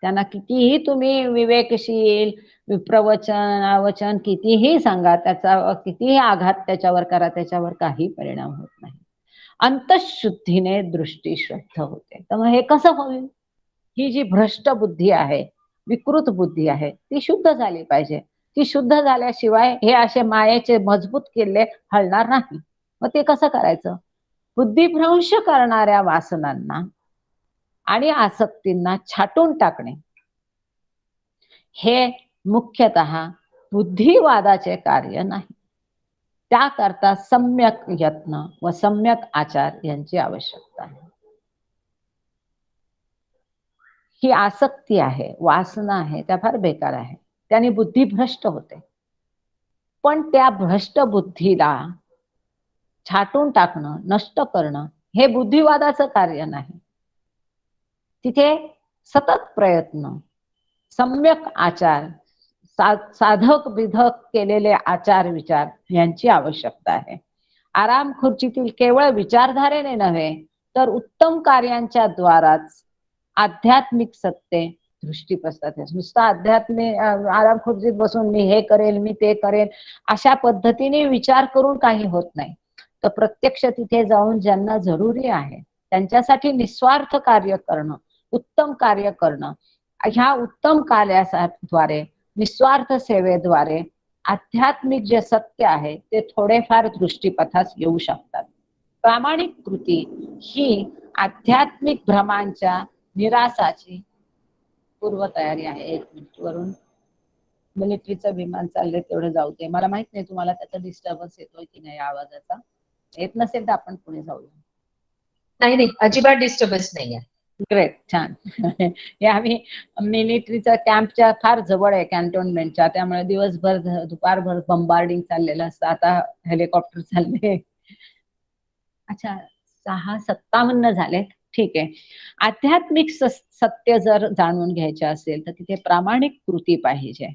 S2: त्यांना कितीही तुम्ही विवेकशील प्रवचन आवचन कितीही सांगा, त्याचा कितीही आघात त्याच्यावर करा, त्याच्यावर काही परिणाम होत नाही. अंतःशुद्धीने दृष्टी शुद्ध होते. तर मग हे कसं होईल? ही जी भ्रष्ट बुद्धी आहे, विकृत बुद्धी आहे, ती शुद्ध झाली पाहिजे. ती शुद्ध झाल्याशिवाय हे असे मायेचे मजबूत किल्ले हलणार नाही. मग ते कसं करायचं? बुद्धिभ्रंश करणाऱ्या वासनांना आणि आसक्तींना छाटून टाकणे हे मुख्यतः बुद्धिवादाचे कार्य नाही. त्याकरता सम्यक यत्न व सम्यक आचार यांची आवश्यकता आहे. ही आसक्ती आहे, वासना आहे, त्या फार बेकार आहे. त्याने बुद्धी भ्रष्ट होते. पण त्या भ्रष्ट बुद्धीला छाटून टाकणं, नष्ट करणं हे बुद्धिवादाचं कार्य नाही. तिथे सतत प्रयत्न, सम्यक आचार, साधक विधक केलेले आचार विचार यांची आवश्यकता आहे. आराम खुर्चीतील केवळ विचारधारेने नव्हे तर उत्तम कार्यांच्या द्वाराच आध्यात्मिक सत्य दृष्टी पसरत आहे. नुसतं आध्यात्मिक आराम खुर्चीत बसून मी हे करेल, मी ते करेल अशा पद्धतीने विचार करून काही होत नाही. तर प्रत्यक्ष तिथे जाऊन ज्यांना जरुरी आहे त्यांच्यासाठी निस्वार्थ कार्य करणं, उत्तम कार्य करणं, ह्या उत्तम कार्याद्वारे निस्वार्थ सेवेद्वारे आध्यात्मिक जे सत्य आहे ते थोडेफार दृष्टीपथास येऊ शकतात. प्रामाणिक कृती ही आध्यात्मिक भ्रमांच्या निरासाची पूर्वतयारी आहे. 1 मिनिट वरून मिलिटरीचं विमान चाललंय, तेवढं जाऊ दे. मला माहित नाही तुम्हाला त्याचा डिस्टर्बन्स येतोय की नाही आवाजाचा. येत नसेल तर आपण पुढे जाऊया.
S1: नाही, अजिबात डिस्टर्बन्स नाहीये.
S2: ग्रेट, छान. हे आम्ही मिलिटरीच्या कॅम्पच्या फार जवळ आहे कॅन्टोन्मेंटच्या, त्यामुळे दिवसभर दुपारभर बंबार्डिंग चाललेलं असतं. आता हेलिकॉप्टर चालले. अच्छा, 6:57 झाले. ठीक आहे. आध्यात्मिक सत्य जर जाणून घ्यायचे असेल तर तिथे प्रामाणिक कृती पाहिजे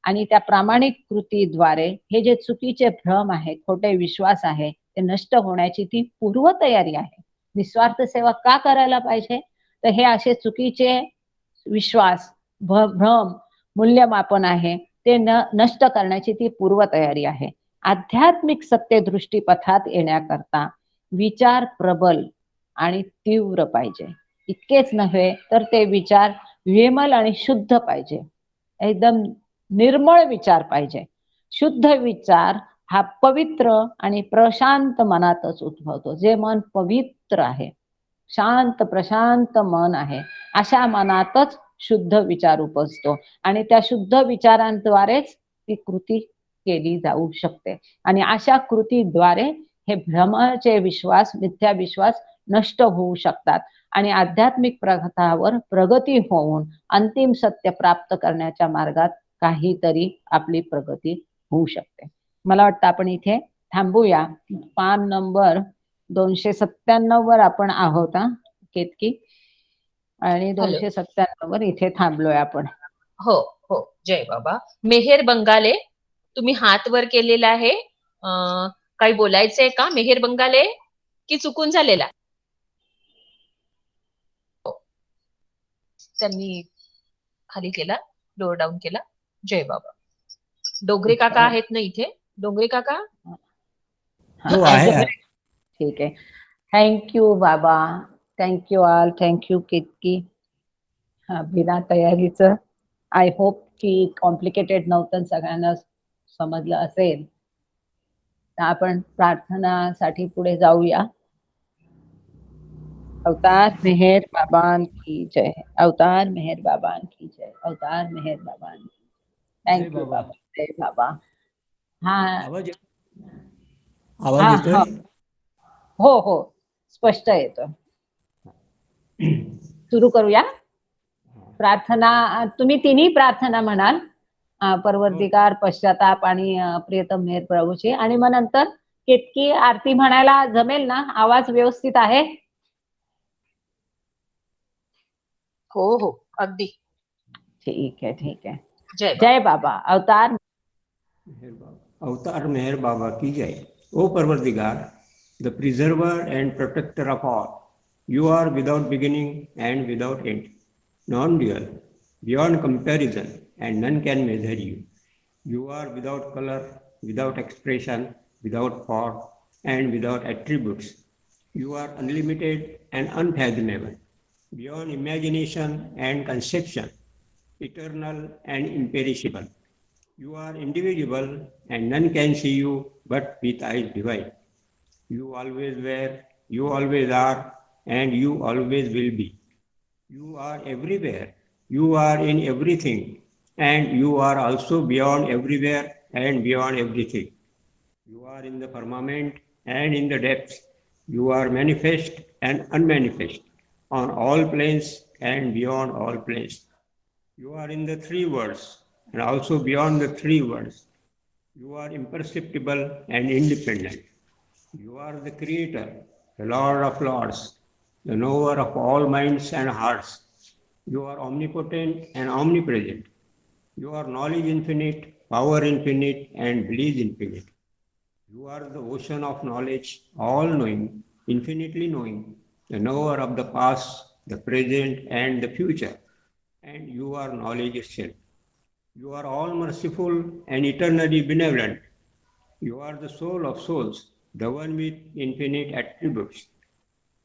S2: आणि त्या प्रामाणिक कृतीद्वारे हे जे चुकीचे भ्रम आहे, खोटे विश्वास आहे, ते नष्ट होण्याची ती पूर्वतयारी आहे. निस्वार्थ सेवा का करायला पाहिजे? तर हे असे चुकीचे विश्वास, भ्रम, मूल्यमापन आहे ते नष्ट करण्याची ती पूर्वतयारी आहे. आध्यात्मिक सत्य दृष्टीपथात येण्याकरता विचार प्रबल आणि तीव्र पाहिजे. इतकेच नव्हे तर ते विचार विमल आणि शुद्ध पाहिजे. एकदम निर्मळ विचार पाहिजे. शुद्ध विचार हा पवित्र आणि प्रशांत मनातच उद्भवतो. जे मन पवित्र आहे, शांत प्रशांत मन आहे, अशा मनातच शुद्ध विचार उपजतो आणि त्या शुद्ध विचारांद्वारेच ती कृती केली जाऊ शकते. आणि अशा कृतीद्वारे हे भ्रमाचे विश्वास, मिथ्या विश्वास नष्ट होऊ शकतात आणि आध्यात्मिक प्रगतावर प्रगती होऊन अंतिम सत्य प्राप्त करण्याच्या मार्गात काहीतरी आपली प्रगती होऊ शकते. मला वाटतं आपण इथे थांबूया. पान नंबर 297 वर आपण आहोत केतकी, आणि 297 वर इथे थांबलोय आपण.
S1: हो हो, जय बाबा. मेहेर बंगाले, तुम्ही हात वर केलेला आहे. काही बोलायचंय का मेहेर बंगाले, की चुकून झालेला? त्यांनी खाली केला, डोर डाऊन केला. जय बाबा. डोंगरे काका आहेत ना इथे? डोंगरे काका?
S4: हो आहे.
S2: ठीक आहे. थँक्यू बाबा, थँक्यू ऑल, थँक्यू केतकी. बिना तयारीचं आय होप की कॉम्प्लिकेटेड नव्हतं, सगळ्यांना समजलं असेल. तर आपण प्रार्थनासाठी पुढे जाऊया. अवतार मेहर बाबान की जय. अवतार मेहर बाबान की जय. अवतार मेहर बाबान की. थँक्यू बाबा. जय बाबा.
S4: आवाज येतोय?
S2: हो हो, स्पष्ट येतोय. सुरू करूया प्रार्थना. तुम्ही तिन्ही प्रार्थना म्हणाल, परवर्तिकार, पश्चाताप आणि प्रियतम मेहर प्रभूची, आणि मग नंतर केतकी आरती म्हणायला जमेल ना? आवाज व्यवस्थित आहे?
S1: हो हो, अगदी
S2: ठीक आहे, ठीक आहे.
S1: जय
S2: जय बाबा. अवतार
S4: अवतार मेहर बाबा की जय. O Parvardigar, the preserver and protector of all, you are without beginning and without end, non-dual, beyond comparison, and none can measure you. You are without color, without expression, without form, and without attributes. You are unlimited and unfathomable, beyond imagination and conception, eternal and imperishable. You are indivisible, and none can see you but with eyes divine. You always were, you always are, and you always will be. You are everywhere, you are in everything, and you are also beyond everywhere and beyond everything. You are in the firmament and in the depths. You are manifest and unmanifest, on all planes and beyond all planes. You are in the three worlds and also beyond the three worlds. You are imperceptible and independent. You are the Creator, the Lord of Lords, the knower of all minds and hearts. You are omnipotent and omnipresent. You are knowledge infinite, power infinite, and bliss infinite. You are the ocean of knowledge, all knowing, infinitely knowing, the knower of the past, the present, and the future. And you are knowledge itself. You are all merciful and eternally benevolent. You are the soul of souls, the one with infinite attributes.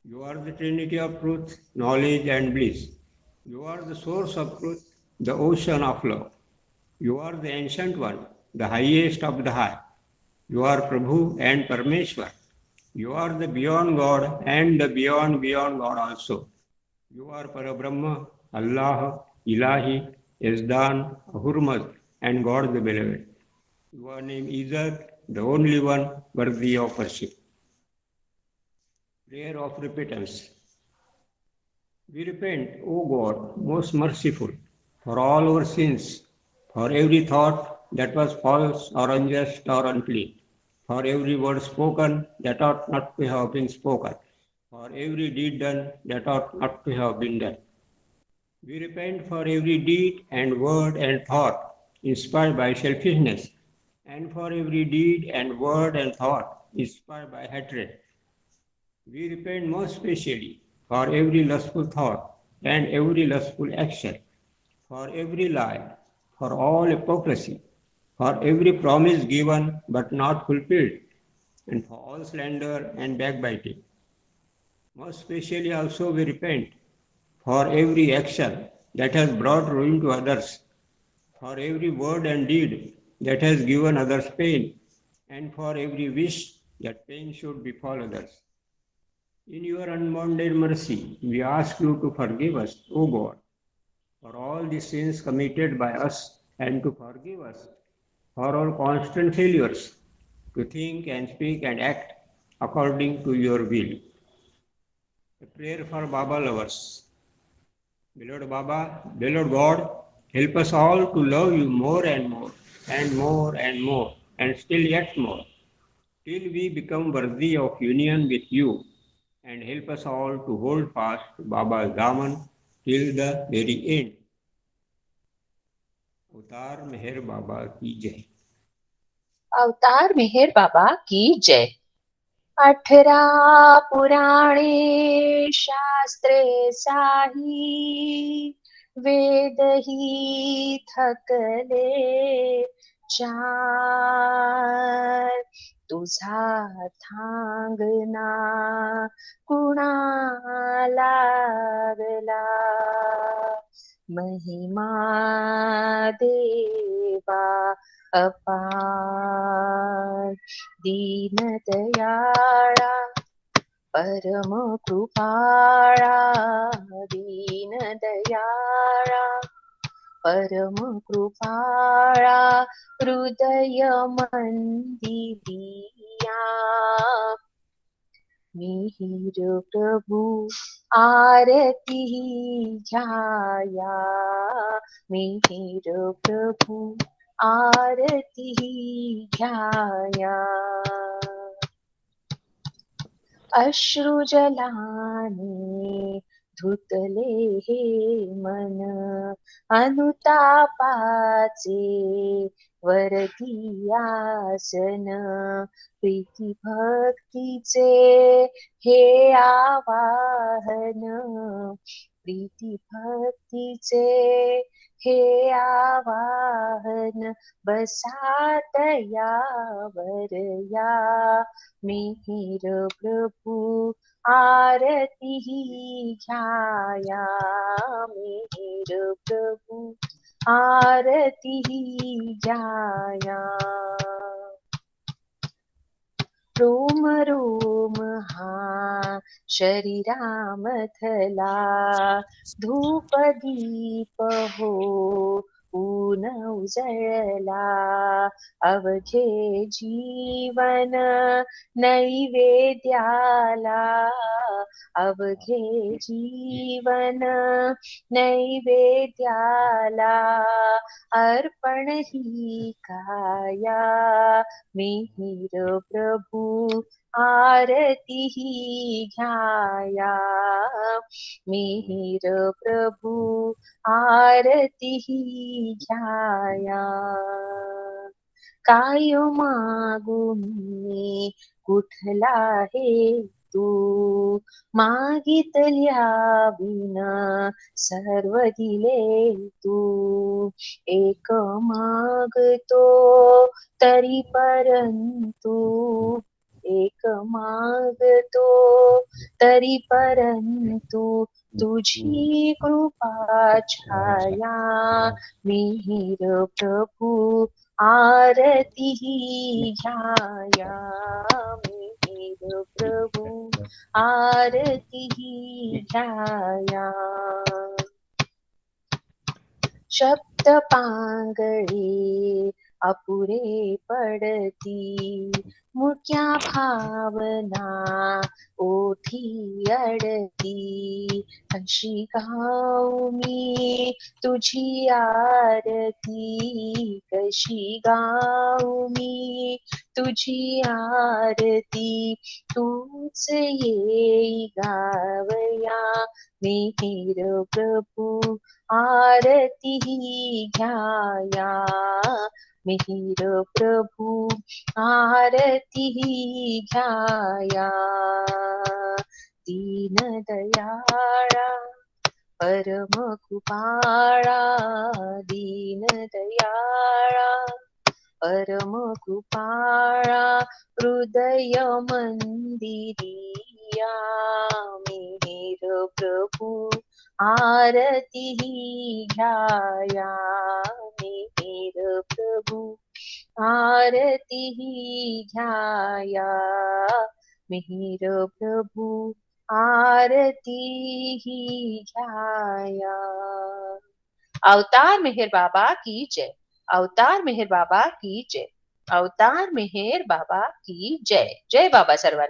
S4: You are the Trinity of truth, knowledge, and bliss. You are the source of truth, the ocean of love. You are the ancient one, the highest of the high. You are Prabhu and Parmeshwar. You are the beyond God and the beyond God also. You are Parabrahma, Allah, Ilahi, Yazdan, Ahurmaz, and God the Beloved. Your name is the only one worthy of worship. Prayer of repentance. We repent, O God, most merciful, for all our sins, for every thought that was false or unjust or unclean, for every word spoken that ought not to have been spoken, for every deed done that ought not to have been done. We repent for every deed and word and thought inspired by selfishness, and for every deed and word and thought inspired by hatred. We repent most especially for every lustful thought and every lustful action, for every lie, for all hypocrisy, for every promise given but not fulfilled, and for all slander and backbiting. Most especially also we repent for every action that has brought ruin to others, for every word and deed that has given others pain, and for every wish that pain should befall others. In your unbounded mercy, we ask you to forgive us, O God, for all the sins committed by us and to forgive us for our constant failures to think and speak and act according to your will. A prayer for Baba lovers. Beloved Baba, beloved God, help us all to love you more and more and more and more and still yet more till we become worthy of union with you, and help us all to hold fast to Baba's Daman till the very end. अवतार मेहर बाबा की जय.
S1: अवतार मेहर बाबा की जय. 18 पुराणे शास्त्रे साही, वेद ही थकले चार. तुझा थांगना कुणा लागला, महिमा देवा अपार. दीन दयाळा परम कृपाळा, दीन दयाळा परम कृपाळा, हृदय मंदिरिया. मिहिर प्रभु आरती जाया, मिहिर प्रभु आरती घ्याया. अश्रु जलाने धुतले हे मन अनुतापाचे वरती आसन प्रीती भक्तीचे हे आवाहन प्रीती भक्तीचे हे आवाहन बसात यावर या मिहिर प्रभू आरती घ्याया मिहिर प्रभू आरती घ्याया रोम रोम हा शरीरामथला धूप दीप हो ऊन उजळला अवघे जीवन नैवेद्याला अवघे जीवन नैवेद्याला अर्पण ही काया मिहिर प्रभू आरती घ्याया मिहिर प्रभू आरती घ्याया काय मागू मी कुठला हे तू मागितल्या बिन सर्व दिले तू एक मागतो तरी परंतु एक मागतो तरी परंतु तुझी कृपा छाया मिहिर प्रभू आरती घ्याया मिहिर प्रभू आरती घ्याया शब्द पांगळे अपुरे पडती मुक्या भावना ओठी अडती कशी गाऊ मी तुझी आरती कशी गाऊ मी तुझी आरती तूच येई गावया मिहिर प्रभू आरती घ्याया मिहिर प्रभू आरती घ्याया दीन दयाळा परम कृपाळा दीन दयाळा परम कृपाळा हृदय मंदिरिया मिहिर प्रभू आरती घ्याया मिहिर प्रभू आरती घ्याया मिहिर प्रभू आरती घ्याया अवतार मेहर बाबा की जय अवतार मेहर बाबा की जय अवतार मेहर बाबा की जय जय बाबा सर्वांना